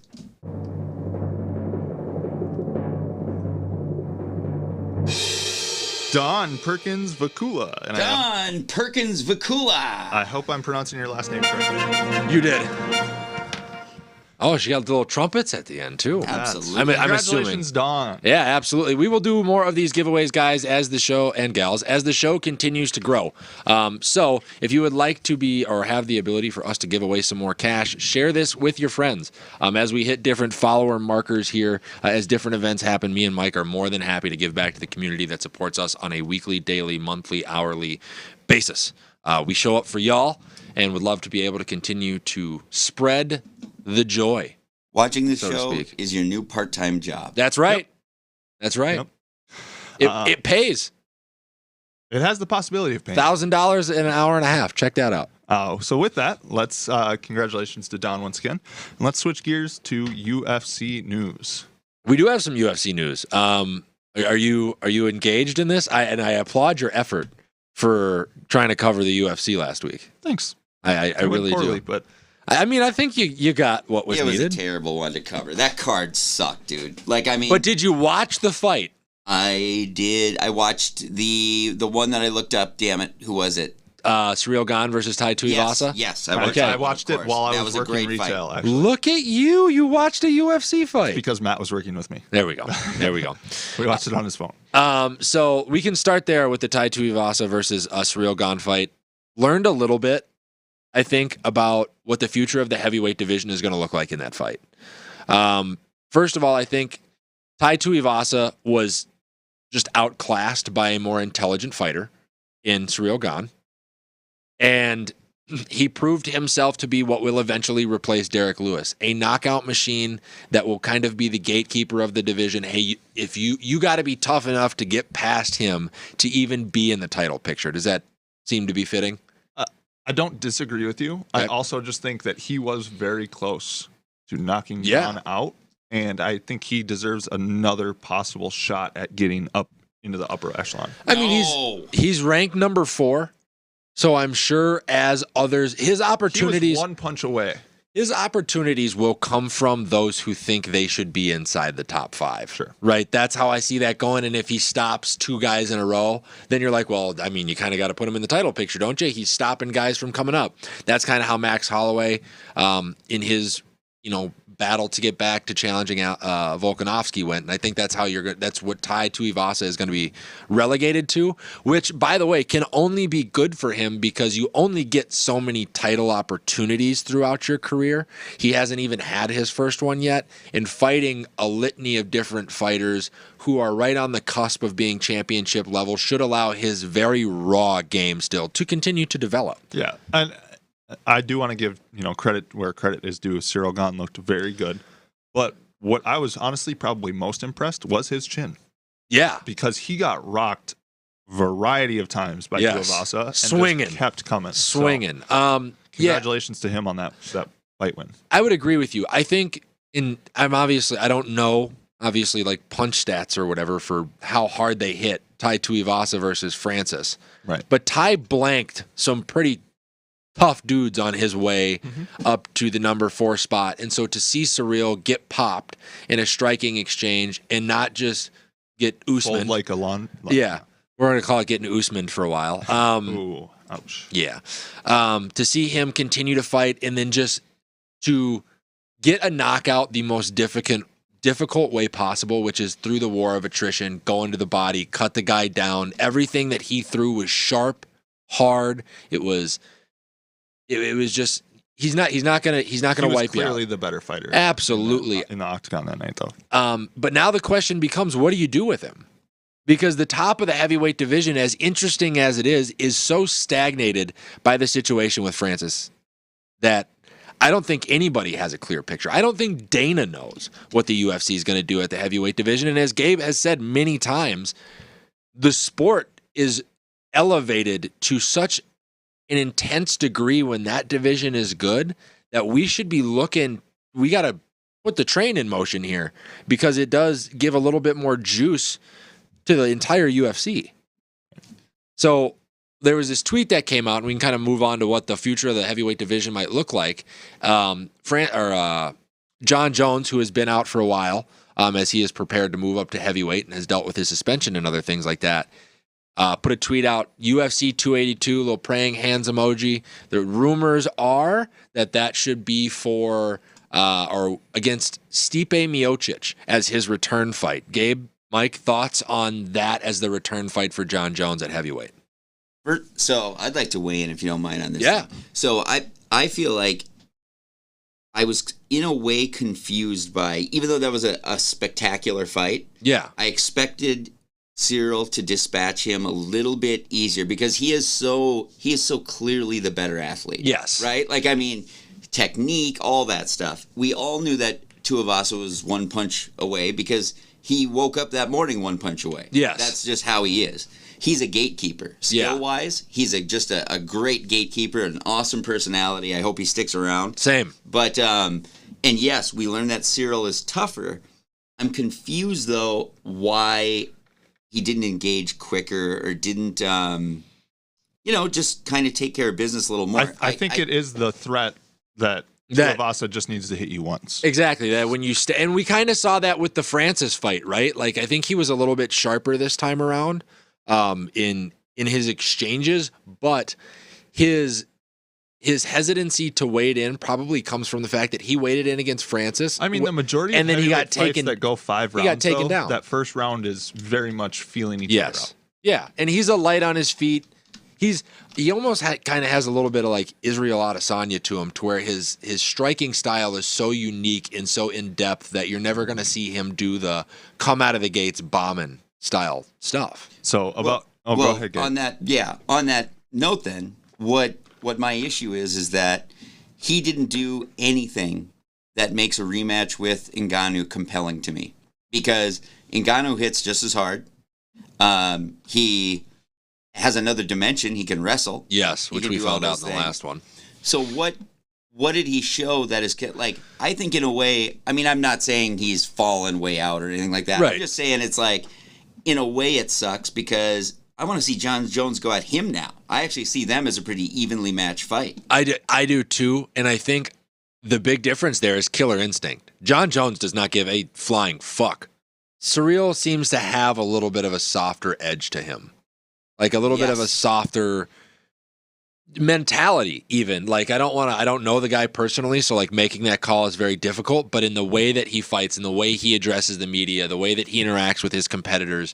S2: Don Perkins Vakula.
S3: Don Perkins Vakula.
S2: I hope I'm pronouncing your last name correctly.
S1: You did. Oh, she got the little trumpets at the end, too.
S3: Absolutely.
S1: I'm
S2: Congratulations,
S1: assuming.
S2: Don.
S1: Yeah, absolutely. We will do more of these giveaways, guys, as the show, and gals, as the show continues to grow. So if you would like to be or have the ability for us to give away some more cash, share this with your friends. As we hit different follower markers here, as different events happen, me and Mike are more than happy to give back to the community that supports us on a weekly, daily, monthly, hourly basis. We show up for y'all and would love to be able to continue to spread the joy.
S3: Watching the show is your new part-time job.
S1: That's right.
S2: Yep.
S1: That's right.
S2: Yep.
S1: It pays.
S2: It has the possibility of paying.
S1: $1,000 in an hour and a half. Check that out.
S2: So with that, let's congratulations to Don once again. And let's switch gears to UFC news.
S1: We do have some UFC news. Are you engaged in this? I applaud your effort for trying to cover the UFC last week.
S2: Thanks.
S1: I really
S2: poorly,
S1: do.
S2: But
S1: I mean, I think you got what was needed.
S3: It was a terrible one to cover. That card sucked, dude.
S1: But did you watch the fight?
S3: I did. I watched the one that I looked up. Damn it, who was it?
S1: Surreal Gone versus Tai Tuivasa?
S3: Yes.
S2: I watched it while I was working retail. Actually.
S1: Look at you! You watched a UFC fight
S2: because Matt was working with me.
S1: There we go.
S2: We watched it on his phone.
S1: So we can start there with the Tai Tuivasa versus Surreal Gone fight. Learned a little bit, I think, about what the future of the heavyweight division is going to look like in that fight. First of all, I think Tai Tuivasa was just outclassed by a more intelligent fighter in Surreal Gone. And he proved himself to be what will eventually replace Derek Lewis, a knockout machine that will kind of be the gatekeeper of the division. Hey, if you got to be tough enough to get past him to even be in the title picture. Does that seem to be fitting?
S2: I don't disagree with you. I also just think that he was very close to knocking John out, and I think he deserves another possible shot at getting up into the upper echelon.
S1: I mean, he's ranked number 4, so I'm sure as others, his opportunities.
S2: He was one punch away.
S1: His opportunities will come from those who think they should be inside the top 5.
S2: Sure.
S1: Right? That's how I see that going. And if he stops 2 guys in a row, then you're like, well, I mean, you kind of got to put him in the title picture, don't you? He's stopping guys from coming up. That's kind of how Max Holloway, in his, battle to get back to challenging Volkanovski went, and I think that's what Tai Tuivasa is going to be relegated to, which, by the way, can only be good for him because you only get so many title opportunities throughout your career. He hasn't even had his first one yet, and fighting a litany of different fighters who are right on the cusp of being championship level should allow his very raw game still to continue to develop.
S2: Yeah, and I do want to give credit where credit is due. Cyril Gahn looked very good, but what I was honestly probably most impressed was his chin.
S1: Yeah,
S2: because he got rocked variety of times by Tuivasa and
S1: swinging,
S2: just kept coming,
S1: swinging.
S2: So, congratulations to him on that fight win.
S1: I would agree with you. I think I don't know like punch stats or whatever for how hard they hit Tai Tuivasa versus Francis,
S2: right?
S1: But Tai blanked some pretty tough dudes on his way up to the number 4 spot. And so to see Cyril get popped in a striking exchange and not just get Usman.
S2: Like a lawn.
S1: Yeah. We're going to call it getting Usman for a while.
S2: Ooh, ouch.
S1: Yeah. To see him continue to fight and then just to get a knockout the most difficult way possible, which is through the war of attrition, go into the body, cut the guy down. Everything that he threw was sharp, hard. It was just he's not gonna wipe you out.
S2: Clearly the better fighter.
S1: Absolutely
S2: in the octagon that night though.
S1: But now the question becomes, what do you do with him? Because the top of the heavyweight division, as interesting as it is so stagnated by the situation with Francis that I don't think anybody has a clear picture. I don't think Dana knows what the UFC is going to do at the heavyweight division. And as Gabe has said many times, the sport is elevated to such an intense degree when that division is good that we should be looking, we got to put the train in motion here because it does give a little bit more juice to the entire UFC. So there was this tweet that came out, and we can kind of move on to what the future of the heavyweight division might look like. John Jones, who has been out for a while, as he is prepared to move up to heavyweight and has dealt with his suspension and other things like that, put a tweet out, UFC 282, little praying hands emoji. The rumors are that should be for or against Stipe Miocic as his return fight. Gabe, Mike, thoughts on that as the return fight for John Jones at heavyweight?
S3: So I'd like to weigh in if you don't mind on this.
S1: Yeah.
S3: Thing. So I feel like I was in a way confused by, even though that was a spectacular fight.
S1: Yeah.
S3: I expected Cyril to dispatch him a little bit easier because he is so clearly the better athlete.
S1: Yes.
S3: Right? Like, I mean, technique, all that stuff. We all knew that Tuivasa was one punch away because he woke up that morning one punch away.
S1: Yes.
S3: That's just how he is. He's a gatekeeper. Skill-wise, he's just a great gatekeeper, an awesome personality. I hope he sticks around.
S1: Same.
S3: But, and yes, we learned that Cyril is tougher. I'm confused, though, why he didn't engage quicker or didn't, just kind of take care of business a little more.
S2: I think it is the threat that Tuivasa just needs to hit you once.
S1: Exactly. That when you and we kind of saw that with the Francis fight, right? Like, I think he was a little bit sharper this time around in his exchanges, but his hesitancy to wade in probably comes from the fact that he waded in against Francis.
S2: I mean, the majority
S1: and
S2: of
S1: then he got taken
S2: that go 5 rounds.
S1: He got taken down.
S2: That first round is very much feeling each other out.
S1: Yeah, and he's a light on his feet. He almost kind of has a little bit of like Israel Adesanya to him, to where his striking style is so unique and so in depth that you're never going to see him do the come out of the gates bombing style stuff.
S2: So go ahead, Gabe.
S3: On that note, then what my issue is that he didn't do anything that makes a rematch with Ngannou compelling to me, because Ngannou hits just as hard. He has another dimension. He can wrestle.
S1: Yes, which we found out in the last one.
S3: So what did he show that is like? I think in a way. I mean, I'm not saying he's fallen way out or anything like that.
S1: Right.
S3: I'm just saying it's like in a way, it sucks because I want to see John Jones go at him now. I actually see them as a pretty evenly matched fight.
S1: I do too, and I think the big difference there is killer instinct. John Jones does not give a flying fuck. Surreal seems to have a little bit of a softer edge to him. Like a little bit of a softer mentality even. Like I don't know the guy personally, so like making that call is very difficult, but in the way that he fights, in the way he addresses the media, the way that he interacts with his competitors,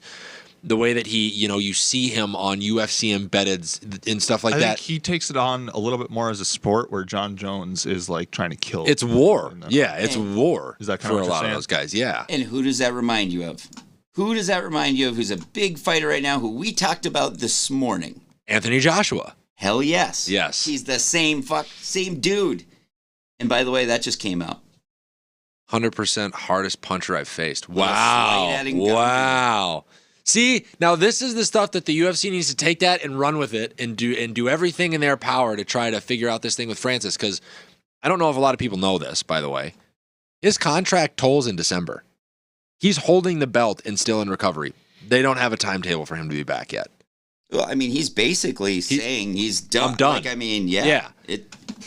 S1: the way that he, you see him on UFC embedded and stuff like that.
S2: I think he takes it on a little bit more as a sport where John Jones is like trying to kill.
S1: It's war. Yeah, it's war.
S2: Is that kind
S1: for
S2: of
S1: a lot
S2: saying?
S1: of those guys? Yeah.
S3: And who does that remind you of? Who does that remind you of who's a big fighter right now who we talked about this morning?
S1: Anthony Joshua.
S3: Hell yes.
S1: Yes.
S3: He's the same dude. And by the way, that just came out.
S1: 100% hardest puncher I've faced.
S3: With a slight adding gun.
S1: Wow. See, now this is the stuff that the UFC needs to take that and run with it and do everything in their power to try to figure out this thing with Francis, because I don't know if a lot of people know this, by the way. His contract tolls in December. He's holding the belt and still in recovery. They don't have a timetable for him to be back yet.
S3: Well, I mean, he's basically saying he's done.
S1: I'm done.
S3: Like, I mean, yeah.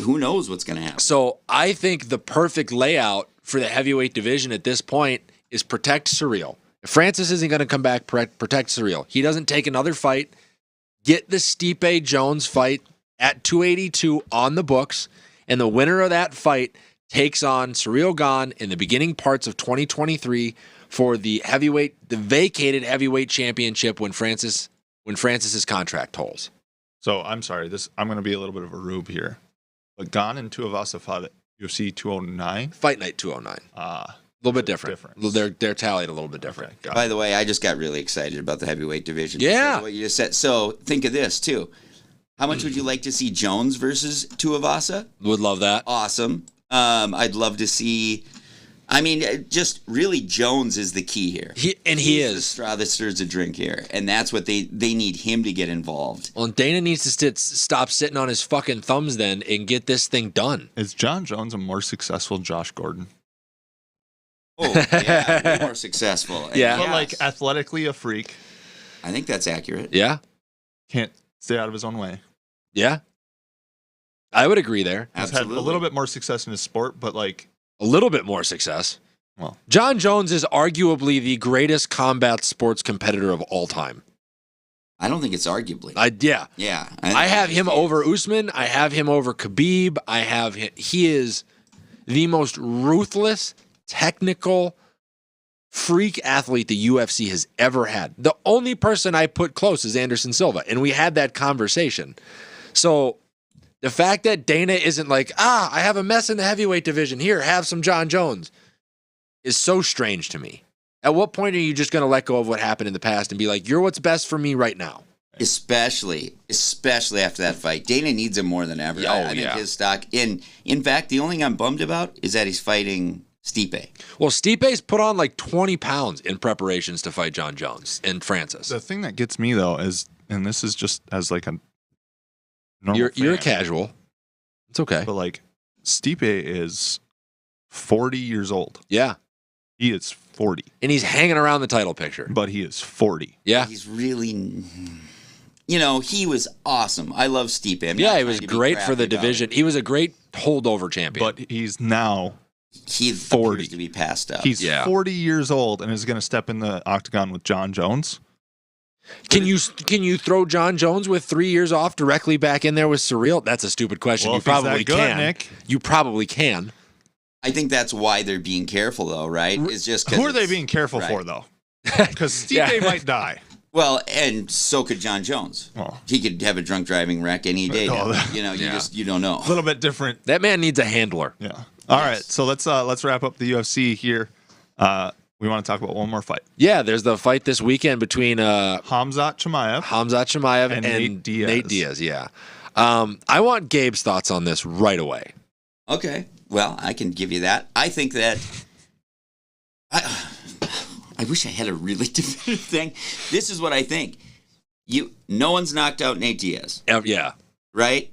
S3: Who knows what's going to happen?
S1: So I think the perfect layout for the heavyweight division at this point is protect Surreal. If Francis isn't going to come back, protect Surreal. He doesn't take another fight. Get the Stipe Jones fight at 282 on the books, and the winner of that fight takes on Surreal Gone in the beginning parts of 2023 for the vacated heavyweight championship when Francis's contract tolls.
S2: So I'm sorry, I'm going to be a little bit of a rube here, but Gone and Tuivasa fought at UFC 209.
S1: Fight Night 209. A little bit different. They're tallied a little bit different.
S2: Okay,
S3: By the way, I just got really excited about the heavyweight division.
S1: Yeah.
S3: What you just said. So think of this too. How much would you like to see Jones versus Tuivasa?
S1: Would love that.
S3: Awesome. I'd love to see. I mean, just really Jones is the key here.
S1: He
S3: He's the straw that stirs the drink here, and that's what they need him to get involved.
S1: Well, and Dana needs to stop sitting on his fucking thumbs then and get this thing done.
S2: Is John Jones a more successful Josh Gordon?
S3: Oh, yeah, way more successful.
S1: Yeah.
S2: But like athletically a freak.
S3: I think that's accurate.
S1: Yeah.
S2: Can't stay out of his own way.
S1: Yeah. I would agree there.
S2: He's had a little bit more success in his sport, but like
S1: a little bit more success.
S2: Well,
S1: John Jones is arguably the greatest combat sports competitor of all time.
S3: I don't think it's arguably.
S1: Yeah.
S3: Yeah.
S1: I have him over Usman. I have him over Khabib. He is the most ruthless, technical, freak athlete the UFC has ever had. The only person I put close is Anderson Silva, and we had that conversation. So the fact that Dana isn't like, I have a mess in the heavyweight division. Here, have some John Jones, is so strange to me. At what point are you just going to let go of what happened in the past and be like, you're what's best for me right now?
S3: Especially after that fight. Dana needs him more than ever. I think his stock. In fact, the only thing I'm bummed about is that he's fighting Stipe.
S1: Well, Stipe's put on like 20 pounds in preparations to fight John Jones and Francis.
S2: The thing that gets me, though, is, and this is just as like a normal
S1: You're a casual. It's okay.
S2: But like, Stipe is 40 years old.
S1: Yeah.
S2: He is 40.
S1: And he's hanging around the title picture.
S2: But he is 40.
S1: Yeah.
S3: He's really... he was awesome. I love Stipe.
S1: He was great for the division. He was a great holdover champion.
S2: But he's now...
S3: He's
S2: 40
S3: to be passed up.
S2: He's 40 years old and is going to step in the octagon with John Jones.
S1: Can you throw John Jones with 3 years off directly back in there with Surreal? That's a stupid question.
S2: Well,
S1: you probably
S2: good,
S1: can.
S2: Nick.
S1: You probably can.
S3: I think that's why they're being careful, though, right? It's just
S2: who are they being careful for, though? Because Stipe might die.
S3: Well, and so could John Jones.
S2: Well,
S3: he could have a drunk driving wreck any day. You don't know.
S2: A little bit different.
S1: That man needs a handler.
S2: Yeah. All right, so let's wrap up the UFC here. We want to talk about one more fight.
S1: Yeah, there's the fight this weekend between
S2: Khamzat Chimaev
S1: and
S2: Nate Diaz.
S1: Nate Diaz, yeah. I want Gabe's thoughts on this right away.
S3: Okay. Well, I can give you that. I think that I wish I had a really definitive thing. This is what I think. No one's knocked out Nate Diaz.
S1: Yeah.
S3: Right?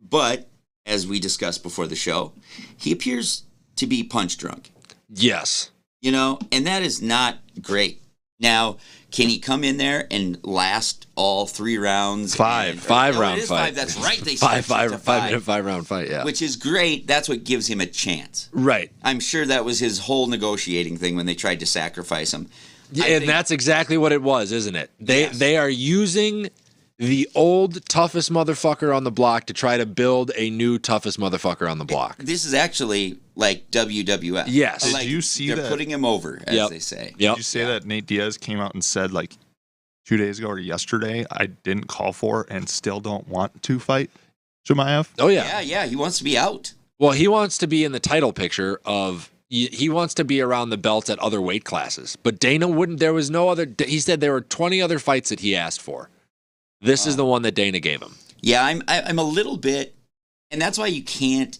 S3: But as we discussed before the show, he appears to be punch drunk.
S1: Yes.
S3: And that is not great. Now, can he come in there and last all 3 rounds?
S1: Five round fight.
S3: That's right. They
S1: five
S3: minute
S1: 5-round fight. Yeah,
S3: which is great. That's what gives him a chance.
S1: Right.
S3: I'm sure that was his whole negotiating thing when they tried to sacrifice him.
S1: And that's exactly what it was, isn't it? They are using the old toughest motherfucker on the block to try to build a new toughest motherfucker on the block.
S3: This is actually like WWF.
S1: Yes.
S3: Like,
S2: Did you see
S3: they're
S2: that?
S3: putting him over, as they say.
S1: Yep.
S2: Did you say that Nate Diaz came out and said, like, 2 days ago or yesterday, I didn't call for and still don't want to fight Chimaev?
S1: Oh, yeah.
S3: Yeah. He wants to be out.
S1: Well, he wants to be in the title picture of... He wants to be around the belts at other weight classes. But Dana wouldn't... There was no other... He said there were 20 other fights that he asked for. This is the one that Dana gave him.
S3: Yeah, I'm a little bit... And that's why you can't...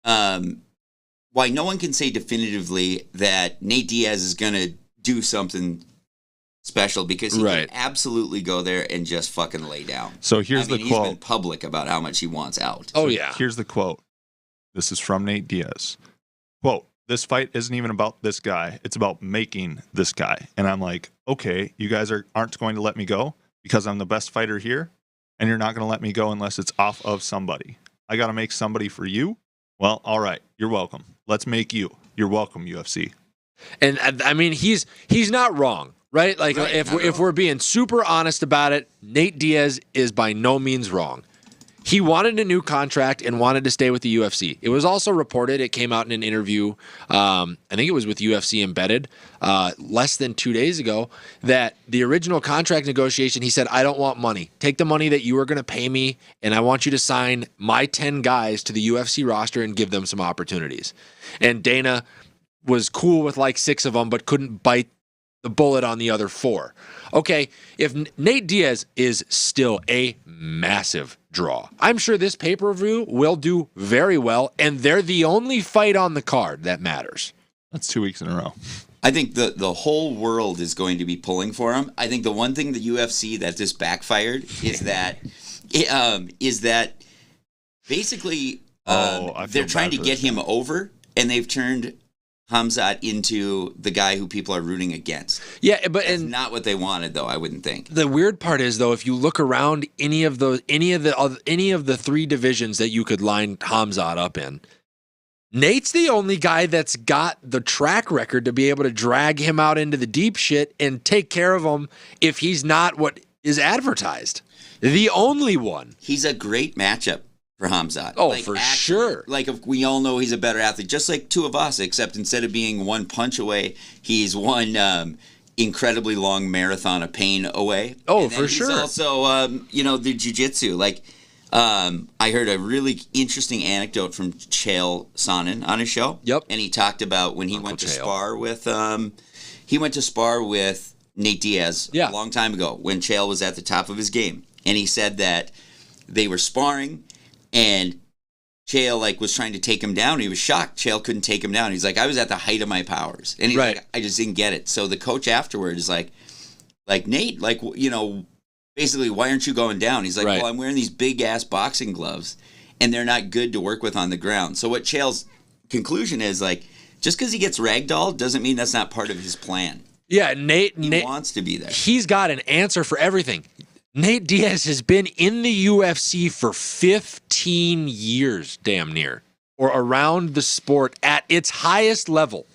S3: why no one can say definitively that Nate Diaz is going to do something special, because he can absolutely go there and just fucking lay down.
S2: So here's the quote.
S3: He's been public about how much he wants out.
S1: Oh, yeah.
S2: Here's the quote. This is from Nate Diaz. Quote, "This fight isn't even about this guy. It's about making this guy." And I'm like, okay, you guys aren't going to let me go because I'm the best fighter here, and you're not going to let me go unless it's off of somebody. I got to make somebody for you? Well, all right. You're welcome. Let's make you. You're welcome, UFC.
S1: And I mean, he's not wrong, right? Like, if we're being super honest about it, Nate Diaz is by no means wrong. He wanted a new contract and wanted to stay with the UFC. It was also reported, it came out in an interview, I think it was with UFC Embedded, less than 2 days ago, that the original contract negotiation, he said, I don't want money. Take the money that you are going to pay me, and I want you to sign my 10 guys to the UFC roster and give them some opportunities. And Dana was cool with like 6 of them, but couldn't bite the bullet on the other 4. Okay, if Nate Diaz is still a massive draw, I'm sure this pay-per-view will do very well, and they're the only fight on the card that matters.
S2: That's 2 weeks in a row.
S3: I think the whole world is going to be pulling for him. I think the one thing the UFC that just backfired is that basically they're trying to get him over, and they've turned Hamzat into the guy who people are rooting against.
S1: Yeah, but
S3: that's not what they wanted, though. I wouldn't think.
S1: The weird part is, though, if you look around any of the 3 divisions that you could line Hamzat up in, Nate's the only guy that's got the track record to be able to drag him out into the deep shit and take care of him if he's not what is advertised. The only one.
S3: He's a great matchup for Hamzat.
S1: Oh, for sure.
S3: Like, if we all know he's a better athlete, just like 2 of us, except instead of being 1 punch away, he's 1 incredibly long marathon of pain away.
S1: Oh, for sure.
S3: He's also, the jiu-jitsu. Like, I heard a really interesting anecdote from Chael Sonnen on his show.
S1: Yep.
S3: And he talked about when he went to spar with Nate Diaz a long time ago when Chael was at the top of his game. And he said that they were sparring, and Chael was trying to take him down. He was shocked. Chael couldn't take him down. He's like, I was at the height of my powers. And he's like, I just didn't get it. So the coach afterwards is like Nate, basically, why aren't you going down? He's like, well, I'm wearing these big ass boxing gloves, and they're not good to work with on the ground. So what Chael's conclusion is, just because he gets ragdolled doesn't mean that's not part of his plan.
S1: Yeah, Nate
S3: wants to be there.
S1: He's got an answer for everything. Nate Diaz has been in the UFC for 15 years, damn near, or around the sport at its highest level.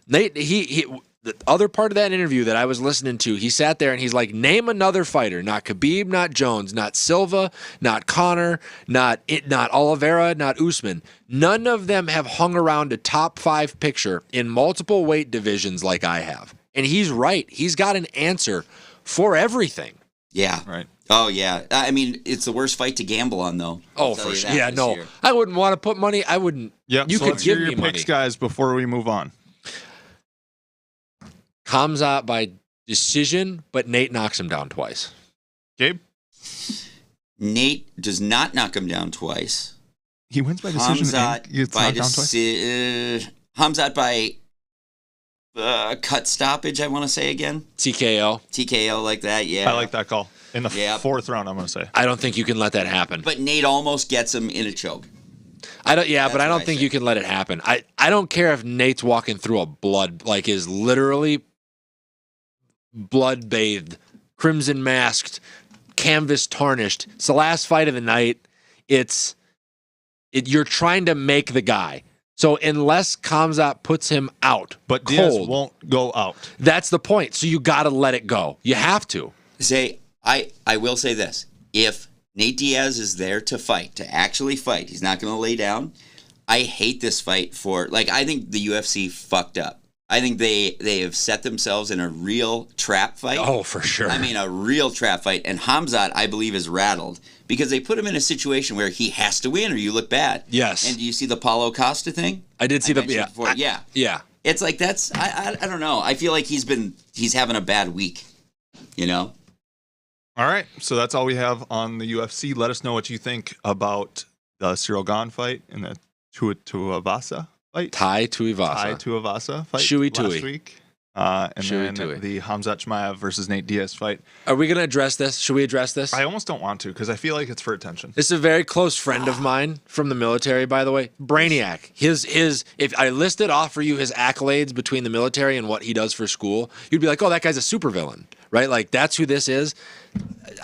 S1: Nate, the other part of that interview that I was listening to, he sat there and he's like, name another fighter, not Khabib, not Jones, not Silva, not Conor, not Oliveira, not Usman. None of them have hung around a top 5 picture in multiple weight divisions like I have. And he's right. He's got an answer for everything.
S3: Yeah.
S2: Right.
S3: Oh, yeah. I mean, it's the worst fight to gamble on, though.
S1: Oh, for sure. Yeah, no. Year. I wouldn't want to put money. I wouldn't.
S2: Yep.
S1: You could give me
S2: your
S1: money.
S2: Picks, guys, before we move on.
S1: Hamzat by decision, but Nate knocks him down twice.
S2: Gabe?
S3: Nate does not knock him down twice.
S2: He wins by decision.
S3: Hamzat by cut stoppage, I want to say again. TKO like that, yeah.
S2: I like that call. In the 4th round, I'm going to say.
S1: I don't think you can let that happen.
S3: But Nate almost gets him in a choke.
S1: But I don't think you can let it happen. I don't care if Nate's walking through a blood, is literally blood-bathed, crimson-masked, canvas tarnished. It's the last fight of the night. You're trying to make the guy. So unless Khamzat puts him out,
S2: but
S1: cold,
S2: Diaz won't go out.
S1: That's the point. So you got to let it go. You have to.
S3: I will say this. If Nate Diaz is there to fight, to actually fight, he's not going to lay down. I hate this fight I think the UFC fucked up. I think they have set themselves in a real trap fight.
S1: Oh, for sure.
S3: I mean, a real trap fight. And Khamzat, I believe, is rattled because they put him in a situation where he has to win or you look bad.
S1: Yes.
S3: And do you see the Paulo Costa thing?
S1: I did see
S3: Yeah. It's like I don't know. I feel like he's having a bad week, you know?
S2: All right. So that's all we have on the UFC. Let us know what you think about the Cyril Gane fight and the Tuivasa fight.
S1: Tai Tuivasa
S2: fight
S1: Shui
S2: last week. And then the Khamzat Chimaev versus Nate Diaz fight.
S1: Are we going to address this? Should we address this?
S2: I almost don't want to because I feel like it's for attention.
S1: This is a very close friend of mine from the military, by the way. Brainiac. If I listed off for you his accolades between the military and what he does for school, you'd be like, oh, that guy's a supervillain, right? Like, that's who this is.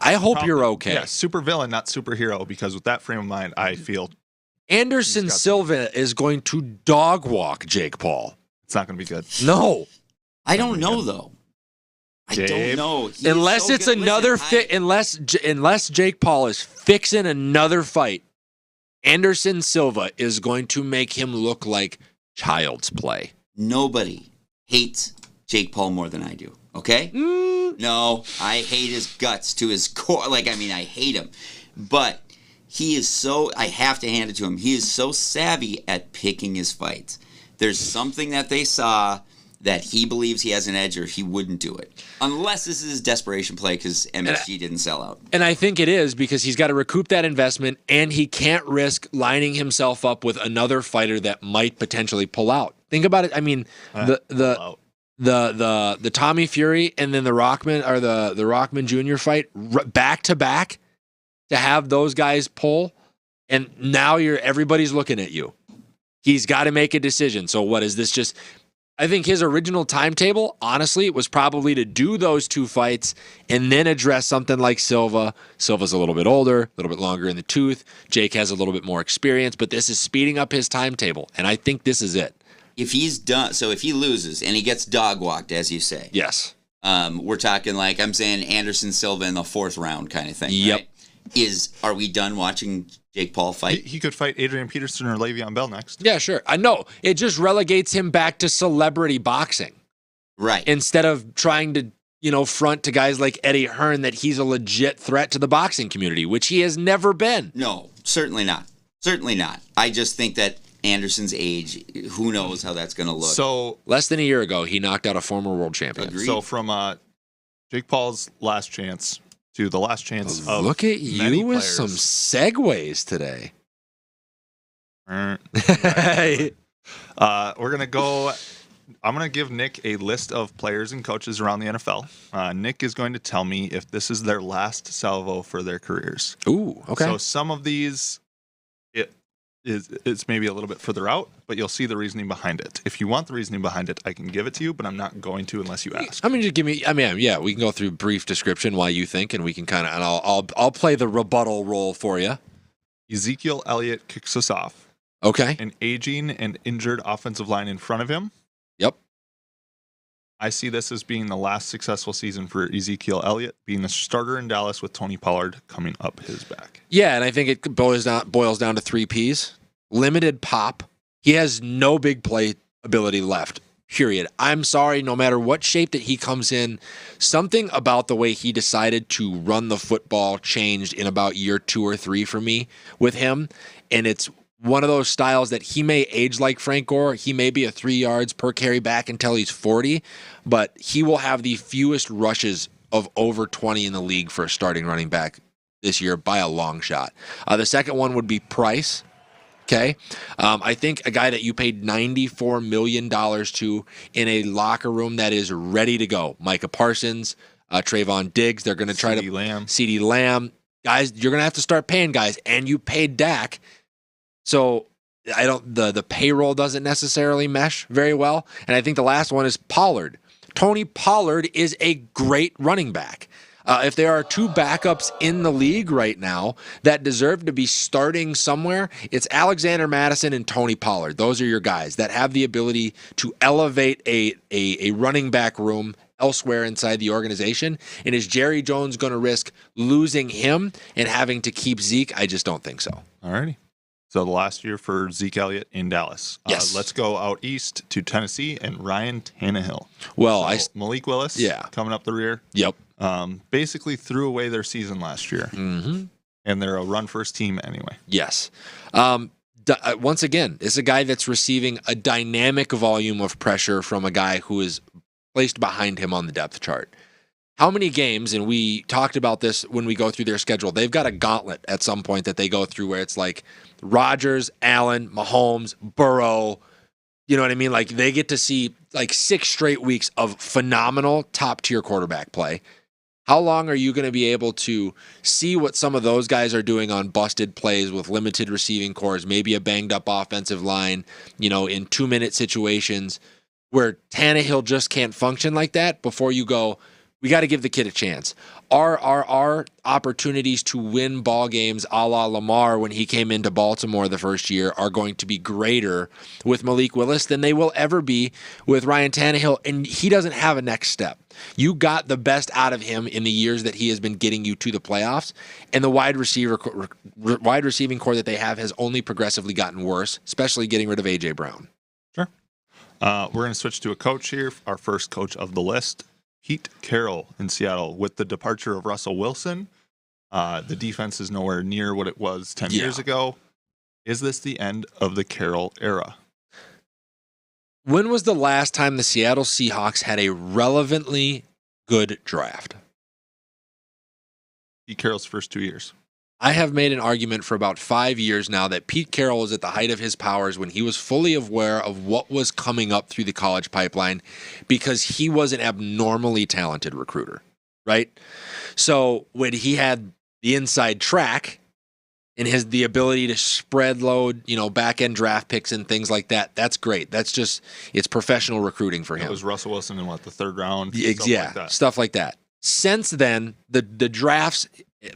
S1: I hope you're okay.
S2: Yeah, supervillain, not superhero, because with that frame of mind, I feel
S1: Anderson Silva is going to dog walk Jake Paul.
S2: It's not going to be good.
S1: No.
S3: I don't know, though. I don't know.
S1: Unless it's another fit. Unless Jake Paul is fixing another fight, Anderson Silva is going to make him look like child's play.
S3: Nobody hates Jake Paul more than I do. Okay? No, I hate his guts to his core. I hate him. But he is I have to hand it to him. He is so savvy at picking his fights. There's something that they saw that he believes he has an edge or he wouldn't do it. Unless this is his desperation play because MSG didn't sell out.
S1: And I think it is because he's got to recoup that investment and he can't risk lining himself up with another fighter that might potentially pull out. Think about it. I mean, the Tommy Fury and then the Rockman or the Rockman Jr. fight back to back to have those guys pull, and now everybody's looking at you. He's got to make a decision. So what is this just? I think his original timetable, honestly, was probably to do those two fights and then address something like Silva. Silva's a little bit older, a little bit longer in the tooth. Jake has a little bit more experience, but this is speeding up his timetable, and I think this is it.
S3: If he's done, so if he loses and he gets dog walked, as you say,
S1: yes,
S3: we're talking I'm saying Anderson Silva in the 4th round kind of thing.
S1: Yep.
S3: Right? Are we done watching Jake Paul fight?
S2: He could fight Adrian Peterson or Le'Veon Bell next.
S1: Yeah, sure. I know. It just relegates him back to celebrity boxing.
S3: Right.
S1: Instead of trying to, front to guys like Eddie Hearn that he's a legit threat to the boxing community, which he has never been.
S3: No, certainly not. Certainly not. I just think that Anderson's age, who knows how that's going to look.
S2: So
S1: less than a year ago, he knocked out a former world champion.
S3: Agreed.
S2: So from Jake Paul's last chance to the last chance of
S1: look at you with
S2: players.
S1: Some segues today.
S2: We're gonna go. I'm gonna give Nick a list of players and coaches around the NFL. Nick is going to tell me if this is their last salvo for their careers.
S1: Ooh, okay.
S2: So some of these, it's maybe a little bit further out, but you'll see the reasoning behind it. If you want the reasoning behind it, I can give it to you, but I'm not going to unless you ask.
S1: Just give me. Yeah, we can go through brief description why you think, and we can kind of, and I'll play the rebuttal role for you.
S2: Ezekiel Elliott kicks us off.
S1: Okay.
S2: An aging and injured offensive line in front of him.
S1: Yep.
S2: I see this as being the last successful season for Ezekiel Elliott, being the starter in Dallas with Tony Pollard coming up his back.
S1: Yeah, and I think it boils down to 3 Ps. Limited pop. He has no big play ability left, period. I'm sorry, no matter what shape that he comes in, something about the way he decided to run the football changed in about year 2 or 3 for me with him, and it's one of those styles that he may age like Frank Gore. He may be a 3 yards per carry back until he's 40, but he will have the fewest rushes of over 20 in the league for a starting running back this year by a long shot. The second one would be Price. Okay. I think a guy that you paid $94 million to in a locker room that is ready to go. Micah Parsons, Trayvon Diggs. They're going to try CeeDee Lamb. Guys, you're going to have to start paying guys, and you paid Dak. So the payroll doesn't necessarily mesh very well. And I think the last one is Pollard. Tony Pollard is a great running back. If there are two backups in the league right now that deserve to be starting somewhere, it's Alexander Mattison and Tony Pollard. Those are your guys that have the ability to elevate a running back room elsewhere inside the organization. And is Jerry Jones going to risk losing him and having to keep Zeke? I just don't think so.
S2: All righty. So the last year for Zeke Elliott in Dallas.
S1: Yes.
S2: Let's go out east to Tennessee and Ryan Tannehill.
S1: Well,
S2: Malik Willis coming up the rear.
S1: Yep.
S2: Basically threw away their season last year.
S1: Mm-hmm.
S2: And they're a run-first team anyway.
S1: Yes. Once again, it's a guy that's receiving a dynamic volume of pressure from a guy who is placed behind him on the depth chart. How many games, and we talked about this when we go through their schedule, they've got a gauntlet at some point that they go through where it's like Rodgers, Allen, Mahomes, Burrow, you know what I mean? Like they get to see like 6 straight weeks of phenomenal top-tier quarterback play. How long are you going to be able to see what some of those guys are doing on busted plays with limited receiving cores, maybe a banged-up offensive line, in 2-minute situations where Tannehill just can't function like that before you go, we got to give the kid a chance. Our opportunities to win ball games a la Lamar when he came into Baltimore the first year are going to be greater with Malik Willis than they will ever be with Ryan Tannehill, and he doesn't have a next step. You got the best out of him in the years that he has been getting you to the playoffs, and the wide receiving core that they have has only progressively gotten worse, especially getting rid of A.J. Brown.
S2: Sure. We're going to switch to a coach here, our first coach of the list. Pete Carroll in Seattle. With the departure of Russell Wilson, the defense is nowhere near what it was 10 years ago. Is this the end of the Carroll era?
S1: When was the last time the Seattle Seahawks had a relevantly good draft?
S2: Pete Carroll's first 2 years.
S1: I have made an argument for about 5 years now that Pete Carroll was at the height of his powers when he was fully aware of what was coming up through the college pipeline because he was an abnormally talented recruiter, right? So when he had the inside track and the ability to spread load, back-end draft picks and things like that, that's great. That's just, it's professional recruiting for him.
S2: It was Russell Wilson in the third round?
S1: Stuff like that. Since then, the drafts...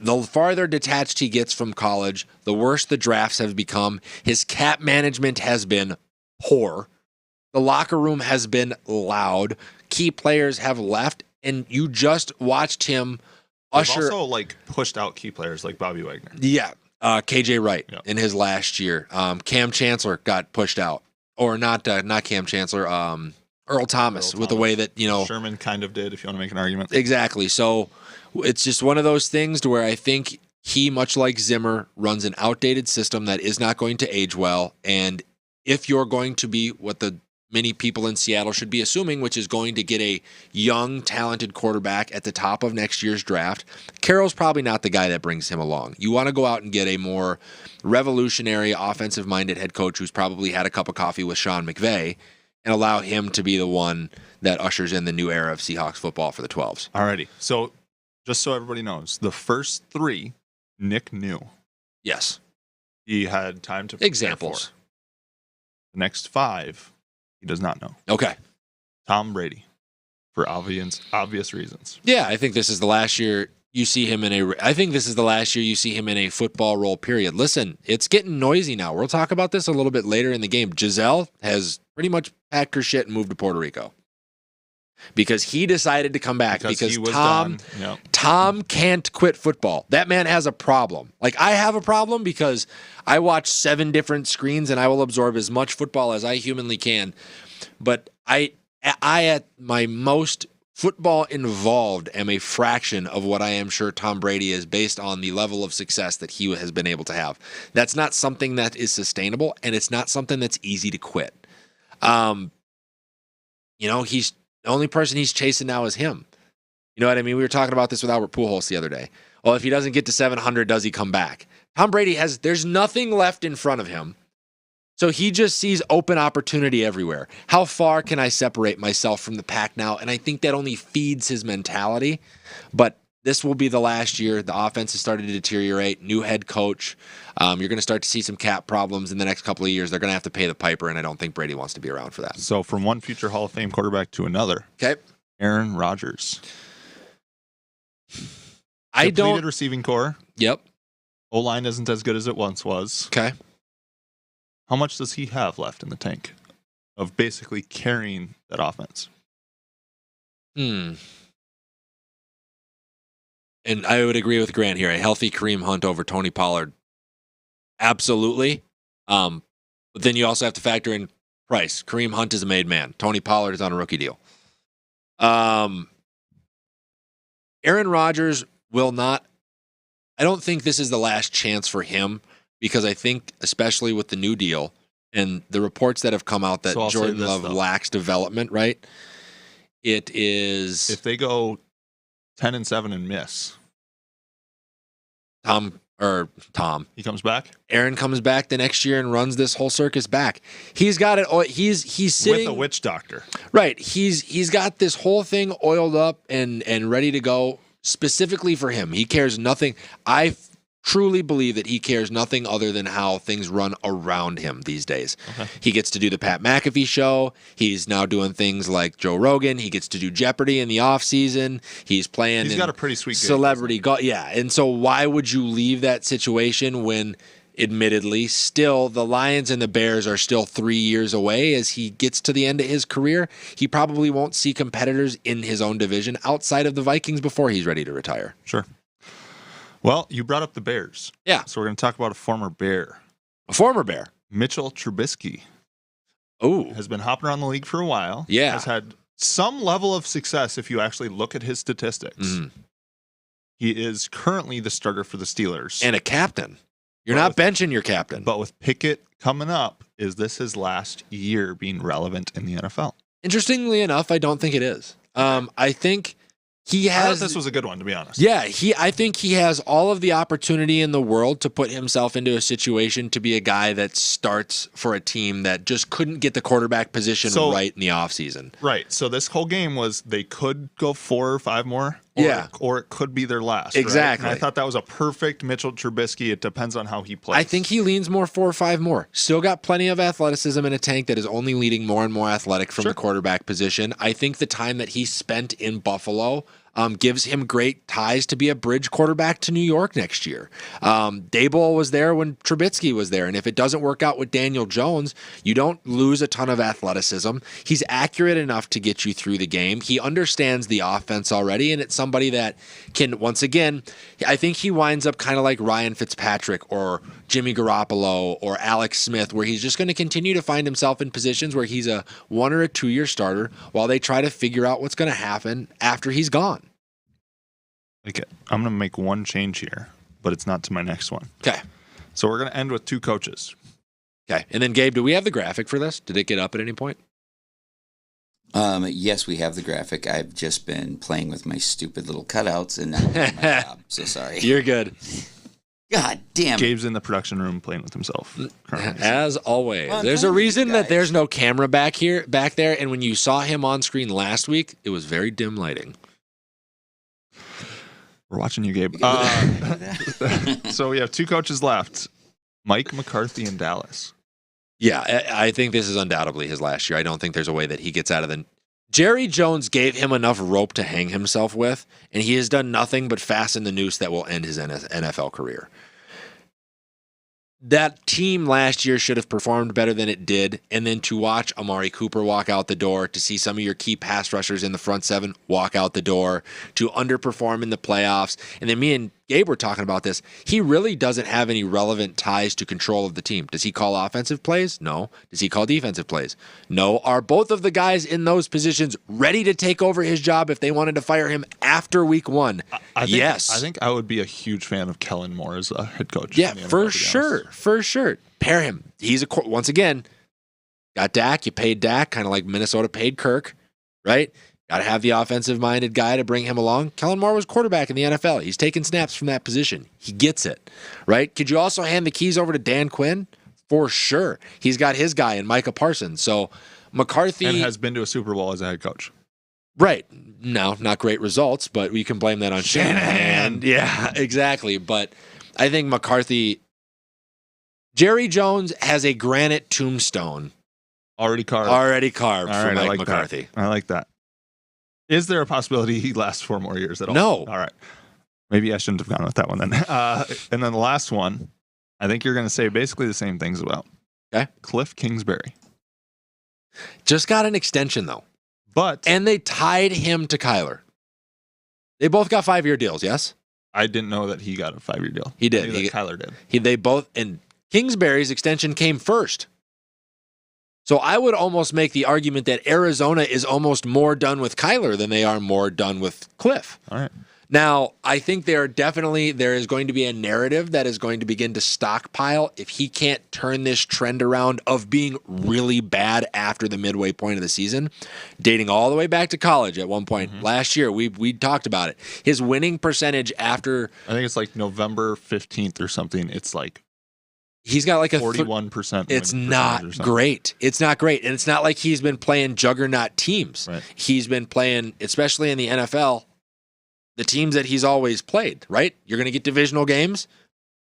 S1: The farther detached he gets from college, the worse the drafts have become. His cap management has been poor. The locker room has been loud. Key players have left, and you just watched him usher.
S2: They've also pushed out key players like Bobby Wagner.
S1: Yeah, KJ Wright in his last year. Cam Chancellor got pushed out, or not Cam Chancellor. Earl Thomas with the way that
S2: Sherman kind of did, if you want to make an argument.
S1: Exactly. So. It's just one of those things to where I think he, much like Zimmer, runs an outdated system that is not going to age well. And if you're going to be what the many people in Seattle should be assuming, which is going to get a young, talented quarterback at the top of next year's draft, Carroll's probably not the guy that brings him along. You want to go out and get a more revolutionary, offensive-minded head coach who's probably had a cup of coffee with Sean McVay and allow him to be the one that ushers in the new era of Seahawks football for the 12s.
S2: Alrighty. So, just so everybody knows, the first 3, Nick knew.
S1: Yes.
S2: He had time to prepare
S1: examples.
S2: For. The next 5, he does not know.
S1: Okay.
S2: Tom Brady, for obvious reasons.
S1: Yeah, I think this is the last year you see him in a football role, period. Listen, it's getting noisy now. We'll talk about this a little bit later in the game. Giselle has pretty much packed her shit and moved to Puerto Rico. Because he decided to come back because Tom can't quit football. That man has a problem. Like I have a problem because I watch 7 different screens and I will absorb as much football as I humanly can. But I at my most football involved am a fraction of what I am sure Tom Brady is based on the level of success that he has been able to have. That's not something that is sustainable and it's not something that's easy to quit. He's the only person he's chasing now is him. You know what I mean? We were talking about this with Albert Pujols the other day. Well, if he doesn't get to 700, does he come back? Tom Brady there's nothing left in front of him. So he just sees open opportunity everywhere. How far can I separate myself from the pack now? And I think that only feeds his mentality. But this will be the last year. The offense has started to deteriorate. New head coach. You're going to start to see some cap problems in the next couple of years. They're going to have to pay the piper, and I don't think Brady wants to be around for that.
S2: So from one future Hall of Fame quarterback to another.
S1: Okay.
S2: Aaron Rodgers.
S1: I
S2: Depleted
S1: don't.
S2: receiving core.
S1: Yep.
S2: O-line isn't as good as it once was.
S1: Okay.
S2: How much does he have left in the tank of basically carrying that offense?
S1: And I would agree with Grant here. A healthy Kareem Hunt over Tony Pollard. Absolutely. But then you also have to factor in price. Kareem Hunt is a made man. Tony Pollard is on a rookie deal. Aaron Rodgers will not. I don't think this is the last chance for him because I think, especially with the new deal and the reports that have come out that Jordan Love lacks development, right? It is.
S2: If they go 10-7 and miss,
S1: Tom.
S2: He comes back.
S1: Aaron comes back the next year and runs this whole circus back. He's got it. He's sitting
S2: with a witch doctor.
S1: Right. He's got this whole thing oiled up and ready to go specifically for him. He cares nothing. I truly believe that he cares nothing other than how things run around him these days. Okay. He gets to do the Pat McAfee show. He's now doing things like Joe Rogan. He gets to do Jeopardy in the off season. He's playing.
S2: He's got a pretty sweet
S1: celebrity golf. Yeah, and so why would you leave that situation when, admittedly, still the Lions and the Bears are still 3 years away as he gets to the end of his career? He probably won't see competitors in his own division outside of the Vikings before he's ready to retire.
S2: Sure. Well, you brought up the Bears.
S1: Yeah.
S2: So we're going to talk about a former Bear.
S1: A former Bear.
S2: Mitchell Trubisky.
S1: Oh.
S2: Has been hopping around the league for a while.
S1: Yeah.
S2: Has had some level of success if you actually look at his statistics. Mm-hmm. He is currently the starter for the Steelers.
S1: And a captain. You're not benching your captain.
S2: But with Pickett coming up, is this his last year being relevant in the NFL?
S1: Interestingly enough, I don't think it is. I think he has.
S2: I thought this was a good one, to be honest.
S1: Yeah, I think he has all of the opportunity in the world to put himself into a situation to be a guy that starts for a team that just couldn't get the quarterback position right in the offseason.
S2: Right. So this whole game was they could go 4 or 5 more. Or it could be their last.
S1: Exactly.
S2: Right? And I thought that was a perfect Mitchell Trubisky. It depends on how he plays.
S1: I think he leans more 4 or 5 more. Still got plenty of athleticism in a tank that is only leading more and more athletic from the quarterback position. I think the time that he spent in Buffalo gives him great ties to be a bridge quarterback to New York next year. Daboll was there when Trubisky was there, and if it doesn't work out with Daniel Jones, you don't lose a ton of athleticism. He's accurate enough to get you through the game. He understands the offense already, and it's somebody that can, once again, I think he winds up kind of like Ryan Fitzpatrick or Jimmy Garoppolo or Alex Smith, where he's just going to continue to find himself in positions where he's a 1 or a 2 year starter while they try to figure out what's going to happen after he's gone.
S2: Okay, I'm going to make one change here, but it's not to my next one.
S1: Okay.
S2: So we're going to end with 2 coaches.
S1: Okay. And then, Gabe, do we have the graphic for this? Did it get up at any point?
S3: Yes, we have the graphic. I've just been playing with my stupid little cutouts and not doing my job. So sorry.
S1: You're good.
S3: God damn it.
S2: Gabe's in the production room playing with himself.
S1: As always. There's a reason that there's no camera back there, and when you saw him on screen last week, it was very dim lighting.
S2: We're watching you, Gabe. So we have 2 coaches left. Mike McCarthy in Dallas.
S1: Yeah, I think this is undoubtedly his last year. I don't think there's a way that he gets out of the... Jerry Jones gave him enough rope to hang himself with, and he has done nothing but fasten the noose that will end his NFL career. That team last year should have performed better than it did, and then to watch Amari Cooper walk out the door, to see some of your key pass rushers in the front 7 walk out the door, to underperform in the playoffs, and then me and Gabe were talking about this. He really doesn't have any relevant ties to control of the team. Does he call offensive plays? No. Does he call defensive plays? No. Are both of the guys in those positions ready to take over his job if they wanted to fire him after week 1? Yes.
S2: I think I would be a huge fan of Kellen Moore as a head coach.
S1: Yeah, for sure. For sure. Pair him. He's once again, got Dak. You paid Dak, kind of like Minnesota paid Kirk, right? Got to have the offensive-minded guy to bring him along. Kellen Moore was quarterback in the NFL. He's taking snaps from that position. He gets it, right? Could you also hand the keys over to Dan Quinn? For sure. He's got his guy in Micah Parsons. So McCarthy...
S2: And has been to a Super Bowl as a head coach.
S1: Right. No, not great results, but we can blame that on Shanahan. Yeah, exactly. But I think McCarthy... Jerry Jones has a granite tombstone.
S2: Already carved
S1: For Mike
S2: like
S1: McCarthy.
S2: I like that. Is there a possibility he lasts 4 more years at all?
S1: No.
S2: All right. Maybe I shouldn't have gone with that one then. And then the last one, I think you're going to say basically the same things about.
S1: Okay.
S2: Cliff Kingsbury.
S1: Just got an extension, though.
S2: But.
S1: And they tied him to Kyler. They both got 5-year deals, yes?
S2: I didn't know that he got a 5-year deal.
S1: He did.
S2: Kyler did.
S1: They both, and Kingsbury's extension came first. So I would almost make the argument that Arizona is almost more done with Kyler than they are more done with Cliff.
S2: All right.
S1: Now, I think there is going to be a narrative that is going to begin to stockpile if he can't turn this trend around of being really bad after the midway point of the season, dating all the way back to college at one point. Last year, we talked about it. His winning percentage after...
S2: I think it's like November 15th or something. It's like...
S1: He's got like a
S2: 41%.
S1: It's not great. It's not great. And it's not like he's been playing juggernaut teams.
S2: Right.
S1: He's been playing, especially in the NFL, the teams that he's always played, right? You're going to get divisional games,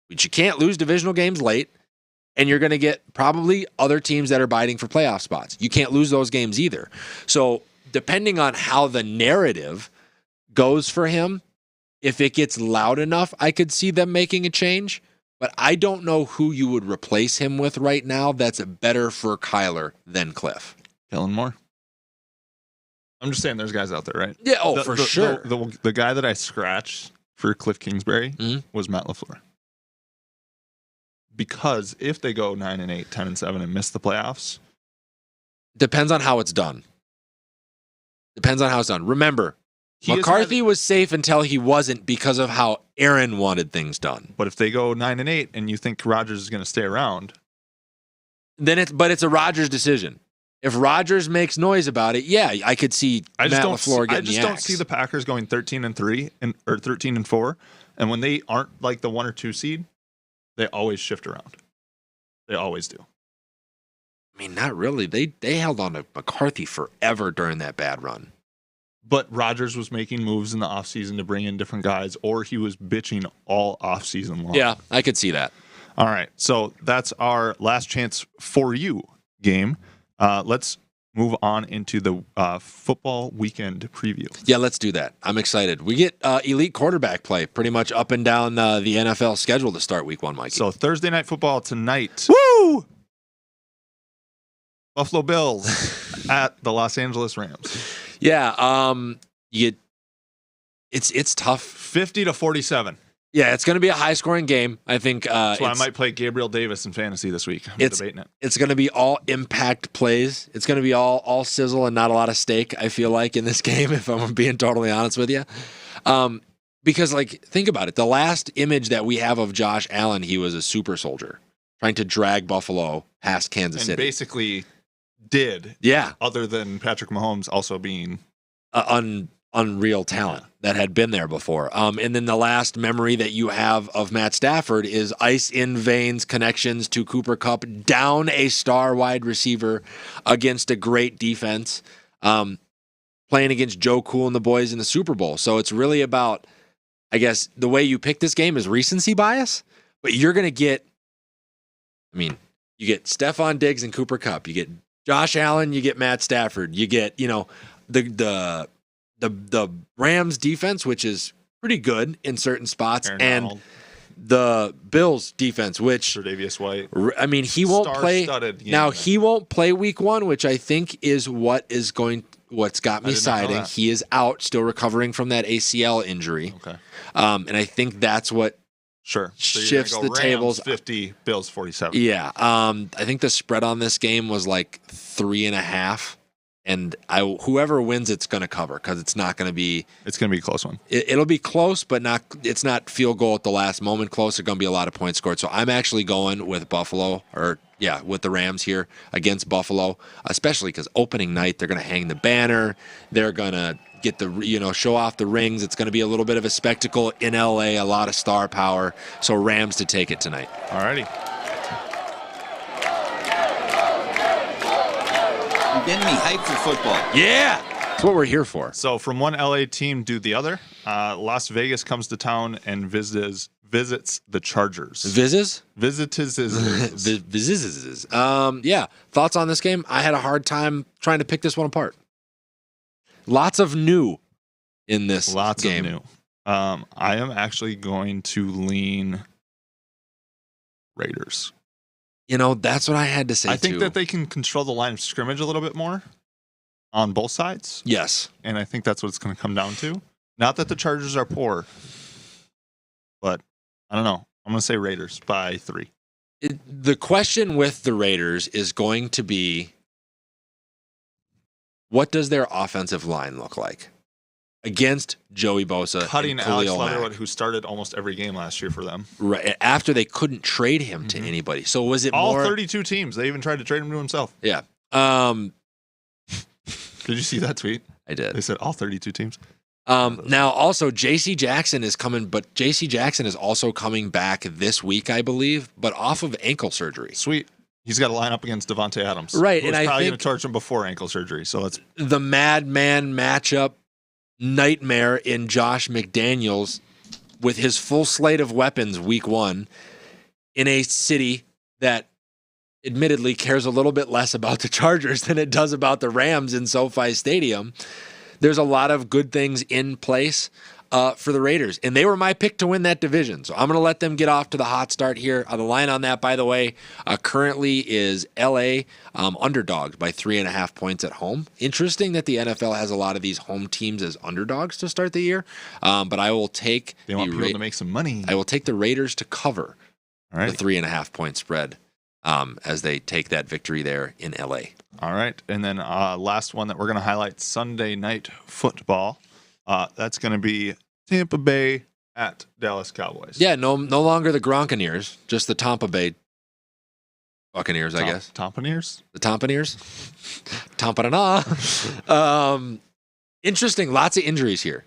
S1: but you can't lose divisional games late. And you're going to get probably other teams that are biting for playoff spots. You can't lose those games either. So depending on how the narrative goes for him, if it gets loud enough, I could see them making a change. But I don't know who you would replace him with right now that's better for Kyler than Cliff.
S2: Kellen Moore. I'm just saying there's guys out there, right?
S1: Yeah, for sure.
S2: The guy that I scratched for Cliff Kingsbury was Matt LaFleur. Because if they go 9-8, 10-7 and miss the playoffs.
S1: Depends on how it's done. Remember, McCarthy was safe until he wasn't because of how Aaron wanted things done.
S2: But if they go 9-8 and you think Rodgers is going to stay around,
S1: then it's a Rodgers decision. If Rodgers makes noise about it, yeah, I could see Matt LaFleur getting the axe.
S2: I just don't see the Packers going 13-3 or 13-4, and when they aren't like the 1 or 2 seed, they always shift around. They always do.
S1: I mean, not really. They held on to McCarthy forever during that bad run.
S2: But Rodgers was making moves in the offseason to bring in different guys, or he was bitching all offseason long.
S1: Yeah, I could see that.
S2: All right, so that's our last chance for you game. Let's move on into the football weekend preview.
S1: Yeah, let's do that. I'm excited. We get elite quarterback play pretty much up and down the NFL schedule to start week 1, Mikey. So
S2: Thursday Night Football tonight.
S1: Woo!
S2: Buffalo Bills at the Los Angeles Rams.
S1: Yeah, it's tough.
S2: 50-47.
S1: Yeah, it's going to be a high-scoring game. I think.
S2: That's why I might play Gabriel Davis in fantasy this week. I'm debating it.
S1: It's going to be all impact plays. It's going to be all sizzle and not a lot of steak, I feel like, in this game, if I'm being totally honest with you. Because, think about it. The last image that we have of Josh Allen, he was a super soldier trying to drag Buffalo past Kansas City.
S2: Basically did.
S1: Yeah.
S2: Other than Patrick Mahomes also being...
S1: unreal talent that had been there before. And then the last memory that you have of Matt Stafford is ice in veins connections to Cooper Kupp down a star wide receiver against a great defense, playing against Joe Cool and the boys in the Super Bowl. So it's really about, I guess, the way you pick this game is recency bias, but you're going to get, you get Stephon Diggs and Cooper Kupp, you get Josh Allen, you get Matt Stafford, you get, the Rams defense, which is pretty good in certain spots,
S2: Aaron
S1: and
S2: Donald.
S1: The Bills defense, which
S2: Tre'Davious White.
S1: He won't play now. He won't play week 1, which I think is what's got me siding. He is out, still recovering from that ACL injury.
S2: Okay,
S1: and I think that's what shifts the tables.
S2: 50, Bills 47.
S1: Yeah, I think the spread on this game was like 3.5. And whoever wins, it's going to cover because it's not going to be.
S2: It's going to be a close one.
S1: It'll be close, but it's not field goal at the last moment close. There's going to be a lot of points scored. So I'm actually going with Buffalo, with the Rams here against Buffalo, especially because opening night they're going to hang the banner. They're going to get show off the rings. It's going to be a little bit of a spectacle in LA. A lot of star power. So Rams to take it tonight.
S2: All righty.
S3: Getting me hyped for football.
S1: Yeah, that's what we're here for.
S2: So from one LA team to the other, Las Vegas comes to town and visits the Chargers.
S1: Visits?
S2: Visits.
S1: Yeah. Thoughts on this game? I had a hard time trying to pick this one apart. Lots of new in this
S2: Lots
S1: game.
S2: of new. I am actually going to lean Raiders.
S1: That's what I had to say,
S2: I think
S1: too.
S2: that they can control the line of scrimmage a little bit more on both sides.
S1: Yes.
S2: And I think that's what it's going to come down to. Not that the Chargers are poor, but I don't know. I'm going to say Raiders by 3.
S1: The question with the Raiders is going to be, what does their offensive line look like against Joey Bosa
S2: Cutting
S1: and
S2: Alex
S1: Khalil
S2: Leatherwood,
S1: Mack?
S2: who started almost every game last year for them.
S1: Right, after they couldn't trade him to anybody. So was it
S2: all
S1: more...
S2: 32 teams. They even tried to trade him to himself.
S1: Yeah.
S2: Did you see that tweet?
S1: I did.
S2: They said all 32 teams.
S1: Now, also, J.C. Jackson is coming, but J.C. Jackson is also coming back this week, I believe, but off of ankle surgery.
S2: Sweet. He's got to line up against Devontae Adams.
S1: Right,
S2: and
S1: I
S2: probably
S1: think
S2: going to torch him before ankle surgery. So that's
S1: the madman matchup nightmare in Josh McDaniels with his full slate of weapons week 1 in a city that admittedly cares a little bit less about the Chargers than it does about the Rams in SoFi Stadium. There's a lot of good things in place for the Raiders, and they were my pick to win that division. So I'm going to let them get off to the hot start here. The line on that, by the way, currently is LA underdogs by 3.5 points at home. Interesting that the NFL has a lot of these home teams as underdogs to start the year, but I will take
S2: they want people to make some money.
S1: I will take the Raiders to cover
S2: the
S1: 3.5 point spread as they take that victory there in LA.
S2: All right, and then last one that we're going to highlight, Sunday Night Football. That's going to be Tampa Bay at Dallas Cowboys.
S1: Yeah, no longer the Gronkaneers, just the Tampa Bay Buccaneers, I guess.
S2: Tampaneers?
S1: The Tampaneers? Tampa-na-na. Interesting, lots of injuries here.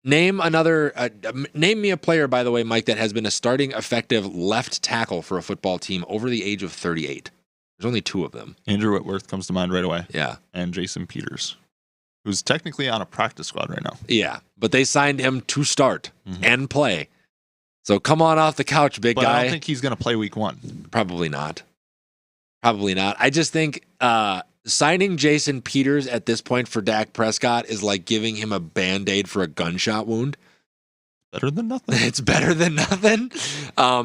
S1: Name me a player, by the way, Mike, that has been a starting effective left tackle for a football team over the age of 38. There's only 2 of them.
S2: Andrew Whitworth comes to mind right away.
S1: Yeah.
S2: And Jason Peters, who's technically on a practice squad right now.
S1: Yeah, but they signed him to start and play. So come on off the couch, big guy.
S2: I don't think he's going to play week 1.
S1: Probably not. I just think signing Jason Peters at this point for Dak Prescott is like giving him a Band-Aid for a gunshot wound.
S2: Better than nothing.
S1: It's better than nothing.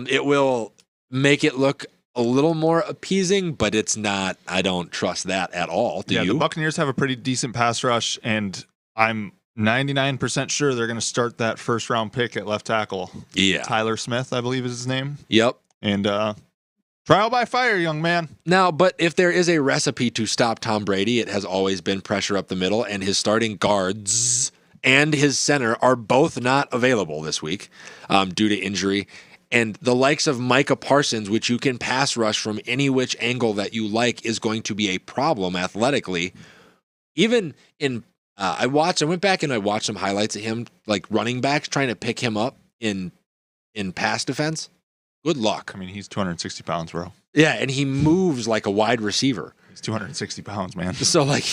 S1: It will make it look a little more appeasing, but it's not. I don't trust that at all. Do you?
S2: The Buccaneers have a pretty decent pass rush, and I'm 99% sure they're going to start that first-round pick at left tackle.
S1: Yeah.
S2: Tyler Smith, I believe is his name.
S1: Yep.
S2: And trial by fire, young man.
S1: Now, but if there is a recipe to stop Tom Brady, it has always been pressure up the middle, and his starting guards and his center are both not available this week due to injury. And the likes of Micah Parsons, which you can pass rush from any which angle that you like, is going to be a problem athletically. Even in, I went back and I watched some highlights of him, like running backs trying to pick him up in pass defense. Good luck.
S2: I mean, he's 260 pounds, bro.
S1: Yeah, and he moves like a wide receiver.
S2: He's 260 pounds, man.
S1: So, like,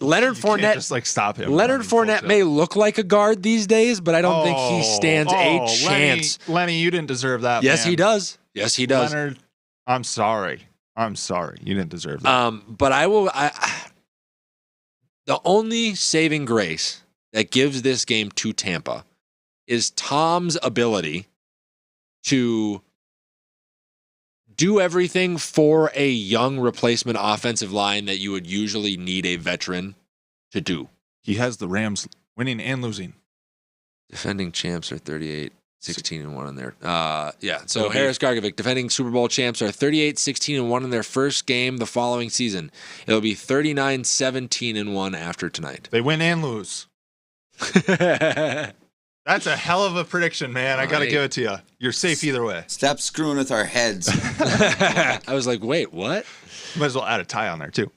S1: Leonard Fournette.
S2: Can't just, like, stop him.
S1: Leonard Fournette may look like a guard these days, but I don't think he stands a chance.
S2: Lenny, you didn't deserve that,
S1: Yes,
S2: man.
S1: he does. Yes, he does.
S2: Leonard, I'm sorry. You didn't deserve that.
S1: But the only saving grace that gives this game to Tampa is Tom's ability to do everything for a young replacement offensive line that you would usually need a veteran to do.
S2: He has the Rams winning and losing.
S1: Defending champs are 38-16-1 in there. So Harris Gargovic, defending Super Bowl champs, are 38-16-1 in their first game the following season. It'll be 39-17-1 after tonight.
S2: They win and lose. That's a hell of a prediction, man. I got to give it to you. You're safe either way.
S3: Stop screwing with our heads.
S1: I was like, wait, what?
S2: Might as well add a tie on there, too.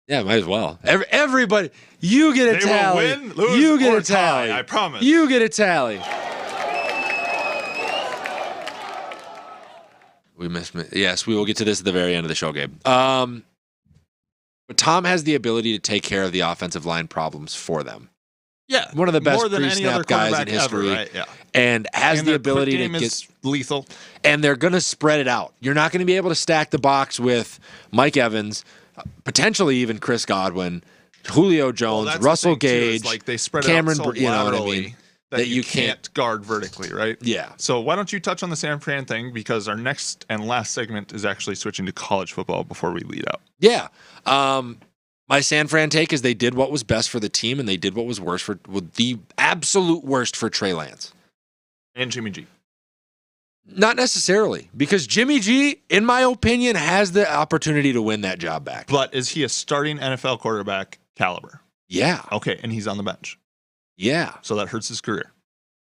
S1: Yeah, might as well. Everybody, you get a tally.
S2: They will win, lose,
S1: you get
S2: or
S1: a tally.
S2: tie, I promise.
S1: You get a tally. We missed. Yes, we will get to this at the very end of the show, Gabe. But Tom has the ability to take care of the offensive line problems for them.
S2: Yeah,
S1: one of the best
S2: more than any other
S1: pre-snap guys in history,
S2: ever, right? Yeah.
S1: and has
S2: and
S1: the ability to
S2: get lethal.
S1: And they're going to spread it out. You're not going to be able to stack the box with Mike Evans, potentially even Chris Godwin, Julio Jones,
S2: that's
S1: Russell
S2: the thing, too, is,
S1: Gage,
S2: like they spread
S1: Cameron,
S2: it out so
S1: you know what I
S2: laterally
S1: mean?
S2: that you can't guard vertically, right?
S1: Yeah.
S2: So why don't you touch on the San Fran thing, because our next and last segment is actually switching to college football before we lead out.
S1: Yeah. My San Fran take is they did what was best for the team, and they did what was the absolute worst for Trey Lance.
S2: And Jimmy G.
S1: Not necessarily, because Jimmy G, in my opinion, has the opportunity to win that job back.
S2: But is he a starting NFL quarterback caliber?
S1: Yeah.
S2: Okay, and he's on the bench.
S1: Yeah.
S2: So that hurts his career.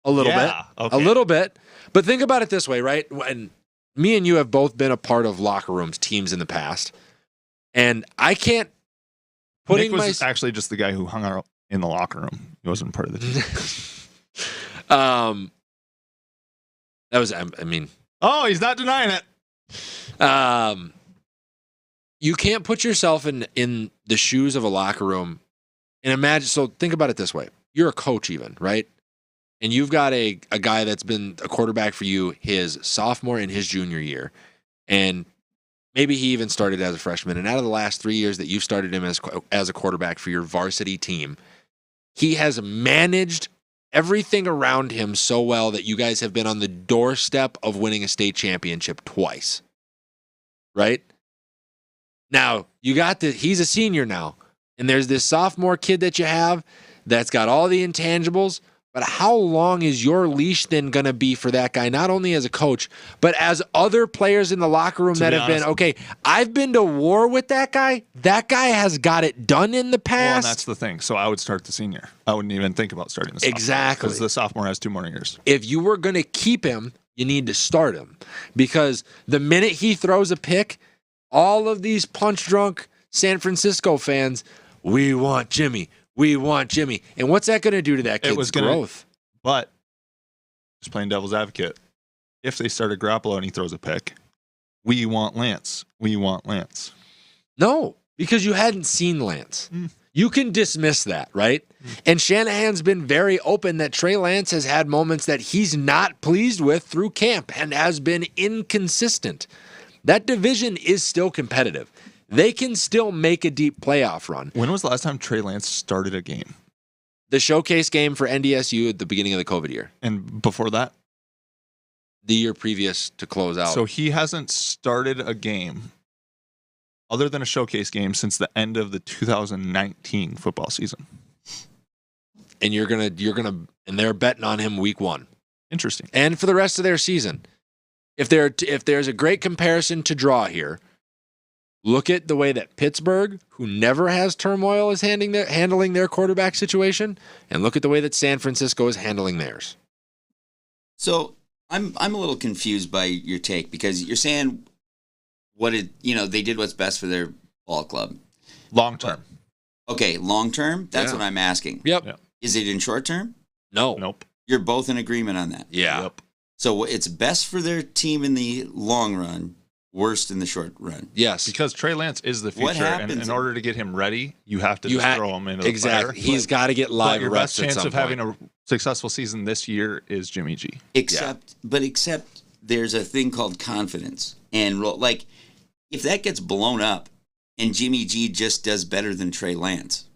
S1: A little bit.
S2: Okay.
S1: A little bit. But think about it this way, right? When me and you have both been a part of locker rooms, teams in the past, and I can't
S2: Nick was actually just the guy who hung out in the locker room. He wasn't part of the team.
S1: That was, I mean.
S2: Oh, he's not denying it.
S1: You can't put yourself in the shoes of a locker room and imagine. So think about it this way. You're a coach even, right? And you've got a guy that's been a quarterback for you his sophomore and his junior year. And maybe he even started as a freshman. And out of the last 3 years that you've started him as a quarterback for your varsity team, he has managed everything around him so well that you guys have been on the doorstep of winning a state championship twice. Right? Now, he's a senior now. And there's this sophomore kid that you have that's got all the intangibles. But how long is your leash then going to be for that guy, not only as a coach, but as other players in the locker room that have been, okay, I've been to war with that guy. That guy has got it done in the past.
S2: Well, and that's the thing. So I would start the senior. I wouldn't even think about starting the sophomore.
S1: Exactly.
S2: Because the sophomore has 2 more years.
S1: If you were going to keep him, you need to start him. Because the minute he throws a pick, all of these punch-drunk San Francisco fans, we want Jimmy. We want Jimmy. And what's that going to do to that kid's growth?
S2: But, just playing devil's advocate, if they start a Garoppolo and he throws a pick, we want Lance. We want Lance.
S1: No, because you hadn't seen Lance. You can dismiss that, right? And Shanahan's been very open that Trey Lance has had moments that he's not pleased with through camp and has been inconsistent. That division is still competitive. They can still make a deep playoff run.
S2: When was the last time Trey Lance started a game?
S1: The showcase game for NDSU at the beginning of the COVID year.
S2: And before that?
S1: The year previous to close out.
S2: So he hasn't started a game other than a showcase game since the end of the 2019 football season.
S1: And and they're betting on him week 1.
S2: Interesting.
S1: And for the rest of their season. If there's a great comparison to draw here, look at the way that Pittsburgh, who never has turmoil, is handling their quarterback situation, and look at the way that San Francisco is handling theirs.
S3: So I'm a little confused by your take, because you're saying they did what's best for their ball club.
S2: Long term.
S3: Okay, long term? That's what I'm asking.
S1: Yep.
S3: Is it in short term?
S1: No.
S2: Nope.
S3: You're both in agreement on that?
S1: Yeah.
S2: Yep.
S3: So it's best for their team in the long run, worst in the short run.
S1: Yes.
S2: Because Trey Lance is the
S3: What
S2: future, and
S3: happens
S2: in order to get him ready, you have to throw him into the fire.
S1: He's got to get live
S2: But your
S1: reps
S2: best chance
S1: at some
S2: of having a successful season this year is Jimmy G.
S3: Except there's a thing called confidence. And if that gets blown up and Jimmy G just does better than Trey Lance,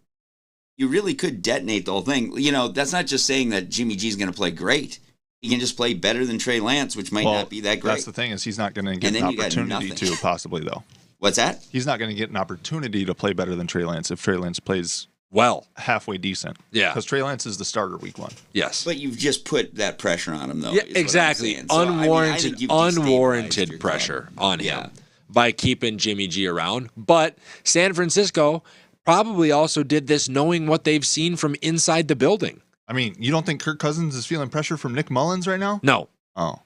S3: you really could detonate the whole thing. That's not just saying that Jimmy G is going to play great. He can just play better than Trey Lance, which might not be that great.
S2: That's the thing, is he's not going to get an opportunity to, possibly, though.
S3: What's that?
S2: He's not going to get an opportunity to play better than Trey Lance if Trey Lance plays
S1: well,
S2: halfway decent.
S1: Yeah.
S2: Because Trey Lance is the starter week 1.
S1: Yes.
S3: But you've just put that pressure on him, though.
S1: Yeah, exactly. Unwarranted pressure on him by keeping Jimmy G around. But San Francisco probably also did this knowing what they've seen from inside the building.
S2: I mean, you don't think Kirk Cousins is feeling pressure from Nick Mullins right now?
S1: No.
S2: Oh.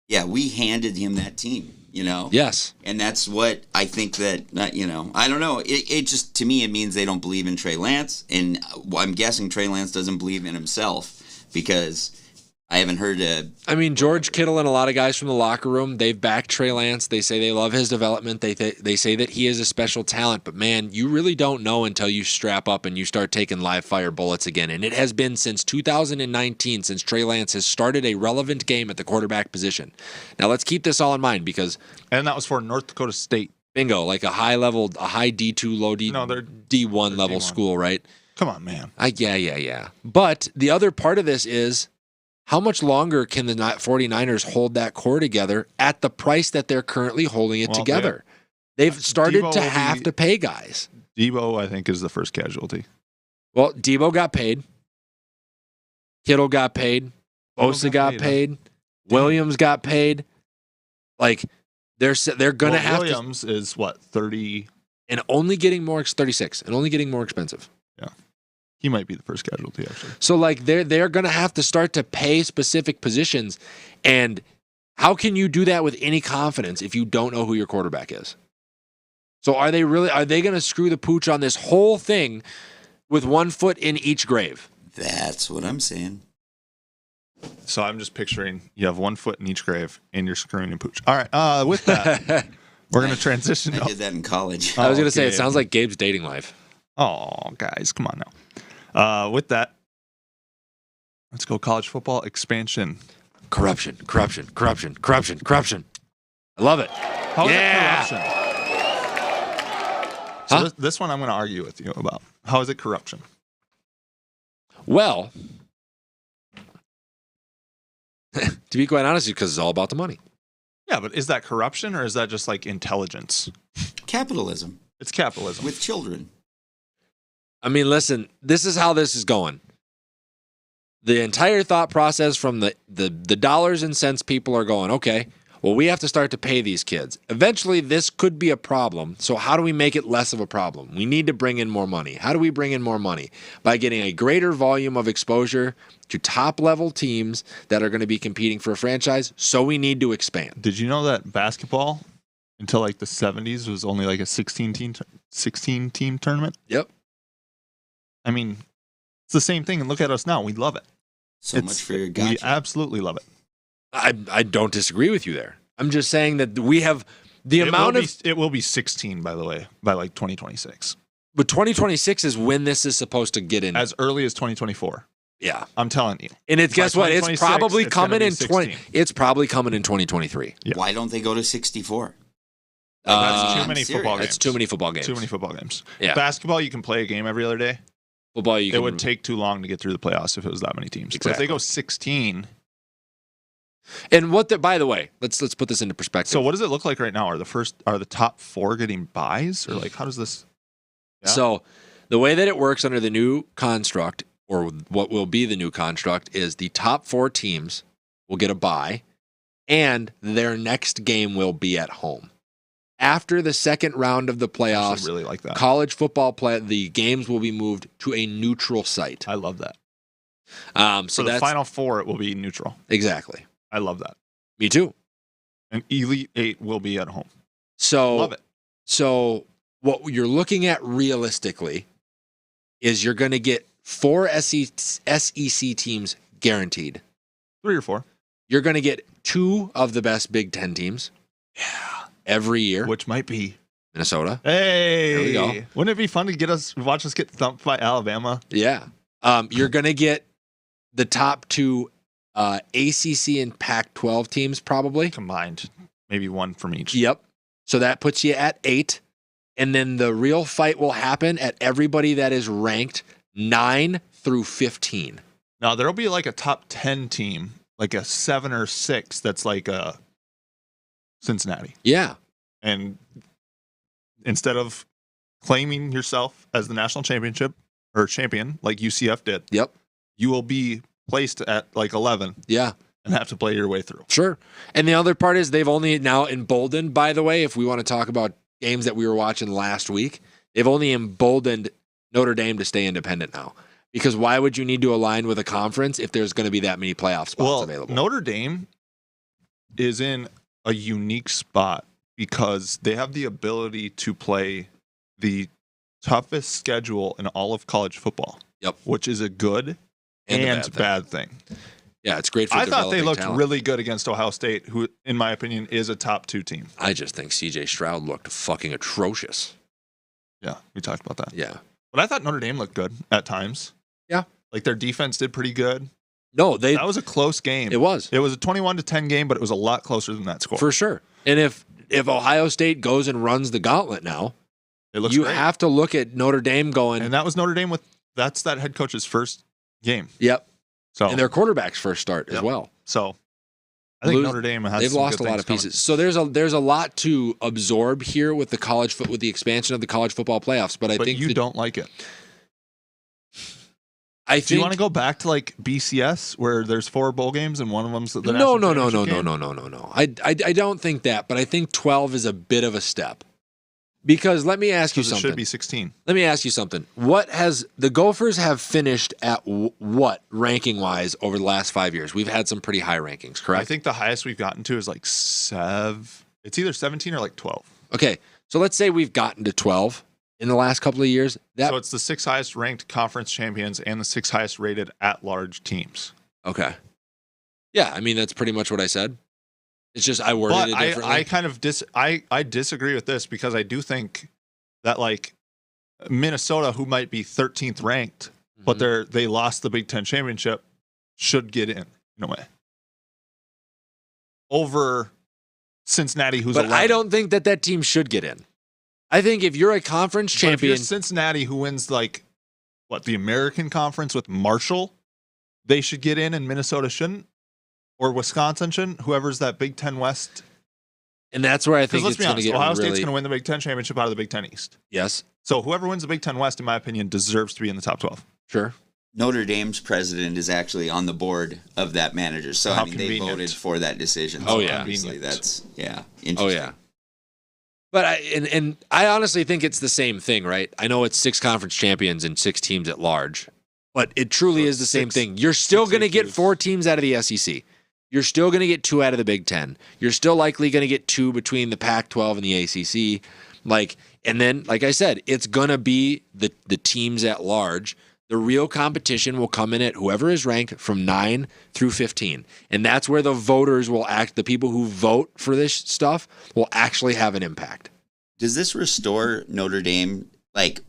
S3: Yeah, we handed him that team,
S1: Yes.
S3: And that's what I think that, I don't know. It just, to me, it means they don't believe in Trey Lance. And I'm guessing Trey Lance doesn't believe in himself, because I haven't heard
S1: George Kittle and a lot of guys from the locker room, they've backed Trey Lance. They say they love his development. They say that he is a special talent. But, man, you really don't know until you strap up and you start taking live fire bullets again. And it has been since 2019 since Trey Lance has started a relevant game at the quarterback position. Now, let's keep this all in mind, because...
S2: And that was for North Dakota State.
S1: Bingo, like a high D2, low D,
S2: No, they're
S1: D1 level
S2: D1.
S1: school, right?
S2: Come on, man.
S1: Yeah. But the other part of this is how much longer can the 49ers hold that core together at the price that they're currently holding it together? They've started
S2: Debo
S1: to have to pay guys.
S2: Debo, I think, is the first casualty.
S1: Well, Debo got paid. Kittle got paid. Bosa got paid. Williams got paid. Like, they're going to have
S2: Williams is what, 30?
S1: And only getting more, 36, and only getting more expensive.
S2: Yeah. He might be the first casualty, actually.
S1: So, like, they're going to have to start to pay specific positions. And how can you do that with any confidence if you don't know who your quarterback is? So are they going to screw the pooch on this whole thing with one foot in each grave?
S3: That's what I'm saying.
S2: So I'm just picturing you have 1 foot in each grave and you're screwing in pooch. All right. With that, we're going to transition.
S3: I did that in college.
S1: I was going to say, it sounds like Gabe's dating life.
S2: Oh, guys, come on now. With that, let's go college football expansion.
S1: Corruption. I love it.
S2: How is it corruption? So this one I'm going to argue with you about. How is it corruption?
S1: Well, to be quite honest, because it's all about the money.
S2: Yeah, but is that corruption or is that just like intelligence?
S3: Capitalism.
S2: It's capitalism.
S3: With children.
S1: I mean, listen, this is how this is going. The entire thought process from the dollars and cents people are going, okay, well, we have to start to pay these kids. Eventually, this could be a problem. So how do we make it less of a problem? We need to bring in more money. How do we bring in more money? By getting a greater volume of exposure to top-level teams that are going to be competing for a franchise. So we need to expand.
S2: Did you know that basketball, until like the 70s, was only like a 16-team tournament?
S1: Yep.
S2: I mean, it's the same thing. And look at us now. We love it.
S3: So much for your gotcha.
S2: We absolutely love it.
S1: I don't disagree with you there. I'm just saying that we have the amount of...
S2: It will be 16, by the way, by like 2026.
S1: But 2026 is when this is supposed to get in.
S2: As early as 2024.
S1: Yeah.
S2: I'm telling you.
S1: And guess what? It's probably coming in
S2: 16.
S1: It's probably coming in 2023.
S2: Yeah.
S3: Why don't they go to 64?
S2: That's too many football games.
S1: It's too many football games.
S2: Too many football games.
S1: Yeah.
S2: Basketball, you can play a game every other day.
S1: Football,
S2: it would take too long to get through the playoffs if it was that many teams.
S1: Exactly.
S2: But if they go 16...
S1: And by the way, let's put this into perspective.
S2: So what does it look like right now? Are the top 4 getting buys, or like how does this?
S1: Yeah? So the way that it works under the new construct, or what will be the new construct, is the top 4 teams will get a bye, and their next game will be at home. After the second round of the playoffs,
S2: I really like that.
S1: College football the games will be moved to a neutral site.
S2: I love that.
S1: So
S2: the Final 4, it will be neutral.
S1: Exactly.
S2: I love that.
S1: Me too.
S2: And Elite 8 will be at home.
S1: So
S2: love it.
S1: So what you're looking at realistically is you're going to get 4 SEC teams guaranteed.
S2: 3 or 4.
S1: You're going to get 2 of the best Big Ten teams.
S2: Yeah.
S1: Every year.
S2: Which might be
S1: Minnesota.
S2: Hey.
S1: There we go.
S2: Wouldn't it be fun to watch us get thumped by Alabama?
S1: Yeah. You're going to get the top 2 ACC and Pac-12 teams probably.
S2: Combined. Maybe 1 from each.
S1: Yep. So that puts you at 8. And then the real fight will happen at everybody that is ranked 9 through 15.
S2: Now, there'll be like a top 10 team, like a 7 or 6 that's like a Cincinnati.
S1: Yeah.
S2: And instead of claiming yourself as the national championship or champion like UCF did,
S1: yep,
S2: you will be placed at like 11.
S1: Yeah.
S2: And have to play your way through.
S1: Sure. And the other part is they've only now emboldened, by the way, if we want to talk about games that we were watching last week, they've only emboldened Notre Dame to stay independent now. Because why would you need to align with a conference if there's going to be that many playoff spots available?
S2: Notre Dame is in a unique spot because they have the ability to play the toughest schedule in all of college football.
S1: Yep.
S2: Which is a good and bad thing.
S1: Yeah, it's great for
S2: I thought they looked
S1: talent.
S2: really good against Ohio State, who, in my opinion, is a top 2 team.
S1: I just think C.J. Stroud looked fucking atrocious.
S2: Yeah, we talked about that.
S1: Yeah.
S2: But I thought Notre Dame looked good at times.
S1: Yeah.
S2: Like their defense did pretty good.
S1: No,
S2: that was a close game.
S1: It was.
S2: It was a 21-10 game, but it was a lot closer than that score.
S1: For sure. And if if Ohio State goes and runs the gauntlet now,
S2: It looks
S1: you
S2: great.
S1: have to look at Notre Dame going.
S2: And that was Notre Dame that's that head coach's first game.
S1: Yep.
S2: So
S1: And their quarterback's first start as well.
S2: So I think Notre Dame has
S1: they've
S2: some
S1: lost
S2: good
S1: a lot of
S2: things
S1: pieces. So there's a lot to absorb here with with the expansion of the college football playoffs. But I think
S2: you don't like it.
S1: Do
S2: you want to go back to like BCS where there's 4 bowl games and one of them's the
S1: No.
S2: national championship game?
S1: I don't think that, but I think 12 is a bit of a step. Because let me ask you something.
S2: It should be 16.
S1: Let me ask you something. The Gophers have finished at what ranking wise over the last 5 years? We've had some pretty high rankings, correct?
S2: I think the highest we've gotten to is like 7. It's either 17 or like 12.
S1: Okay, so let's say we've gotten to 12 in the last couple of years.
S2: So it's the 6 highest ranked conference champions and the 6 highest rated at-large teams.
S1: Okay. Yeah, I mean, that's pretty much what I said. It's just I worded it differently.
S2: I kind of I disagree with this because I do think that like Minnesota, who might be 13th ranked, but they lost the Big Ten championship, should get in a way. Over Cincinnati, who's 11.
S1: I don't think that team should get in. I think if you're a conference champion,
S2: if you're Cincinnati, who wins like the American Conference with Marshall, they should get in, and Minnesota shouldn't, or Wisconsin shouldn't. Whoever's that Big Ten West,
S1: and that's where I think it's going to get
S2: Ohio State's going to win the Big Ten championship out of the Big Ten East.
S1: Yes.
S2: So whoever wins the Big Ten West, in my opinion, deserves to be in the top 12.
S1: Sure.
S3: Notre Dame's president is actually on the board of that manager, so
S2: How
S3: they
S2: convenient.
S3: voted for that decision.
S1: Oh,
S3: So
S1: yeah.
S3: obviously that's interesting.
S1: Oh yeah. But I honestly think it's the same thing, right? I know it's 6 conference champions and 6 teams at large, but it truly is the same thing. You're still going to get 4 teams out of the SEC. You're still going to get 2 out of the Big Ten. You're still likely going to get 2 between the Pac-12 and the ACC. And then, like I said, it's going to be the teams at large. The real competition will come in at whoever is ranked from 9 through 15. And that's where the voters will act. The people who vote for this stuff will actually have an impact.
S3: Does this restore Notre Dame, like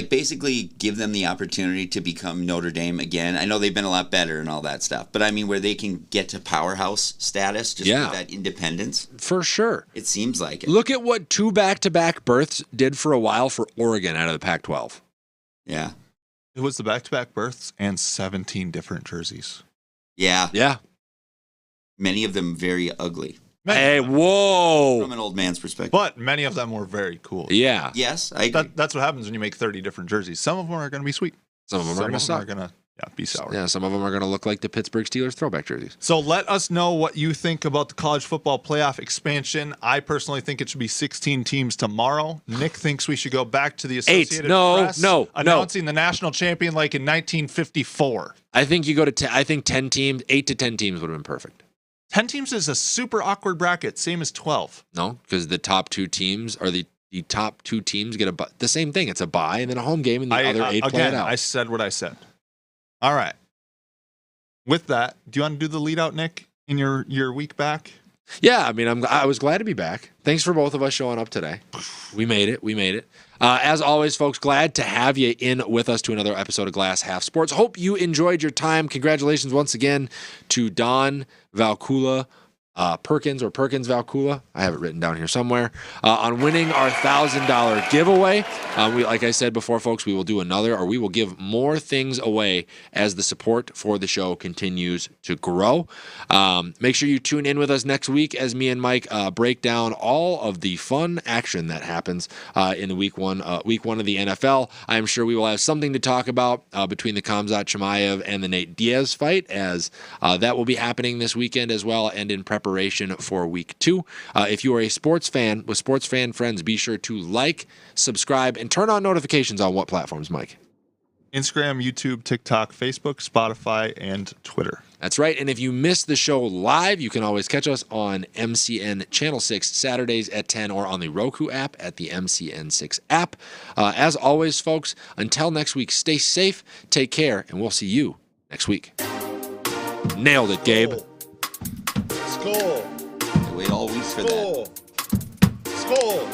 S3: basically give them the opportunity to become Notre Dame again? I know they've been a lot better and all that stuff, but I mean where they can get to powerhouse status just with that independence?
S1: For sure.
S3: It seems like it.
S1: Look at what 2 back-to-back berths did for a while for Oregon out of the Pac-12.
S3: Yeah.
S2: It was the back-to-back berths and 17 different jerseys.
S3: Yeah.
S1: Yeah.
S3: Many of them very ugly.
S1: Hey, whoa.
S3: From an old man's perspective.
S2: But many of them were very cool.
S1: Yeah.
S3: Yes, I agree.
S2: That's what happens when you make 30 different jerseys. Some of them are going to be sweet.
S1: Some of them are going to suck.
S2: Be sour.
S1: Yeah, some of them are going to look like the Pittsburgh Steelers throwback jerseys.
S2: So let us know what you think about the college football playoff expansion. I personally think it should be 16 teams tomorrow. Nick thinks we should go back to the Associated Press announcing the national champion like in 1954.
S1: I think you go to I think 10 teams, 8 to 10 teams would have been perfect.
S2: 10 teams is a super awkward bracket, same as 12.
S1: No, because the top 2 teams are the top 2 teams get the same thing. It's a bye and then a home game, and the other 8 play it out.
S2: I said what I said. All right. With that, do you want to do the lead out, Nick, in your week back?
S1: Yeah, I mean, I was glad to be back. Thanks for both of us showing up today. We made it. As always, folks, glad to have you in with us to another episode of Glass Half Sports. Hope you enjoyed your time. Congratulations once again to Don Valcula Perkins Valcula. I have it written down here somewhere on winning our $1,000 giveaway. Like I said before, folks, we will do another, or we will give more things away as the support for the show continues to grow. Make sure you tune in with us next week as me and Mike break down all of the fun action that happens in the week one of the NFL. I'm sure we will have something to talk about between the Khamzat Chimaev and the Nate Diaz fight, as that will be happening this weekend as well, and in preparation for week 2. If you are a sports fan with sports fan friends, be sure to like, subscribe, and turn on notifications on what platforms, Mike?
S2: Instagram, YouTube, TikTok, Facebook, Spotify, and Twitter.
S1: That's right. And if you miss the show live, you can always catch us on MCN Channel 6 Saturdays at 10 or on the Roku app at the MCN6 app. As always, folks, until next week, stay safe, take care, and we'll see you next week. Nailed it, Gabe.
S2: Skull.
S3: I wait all weeks for that.
S2: Skull.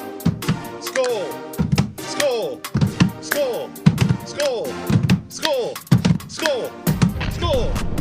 S2: Skull. Skull. Skull. Skull. Skull. Skull. Skull. Skull.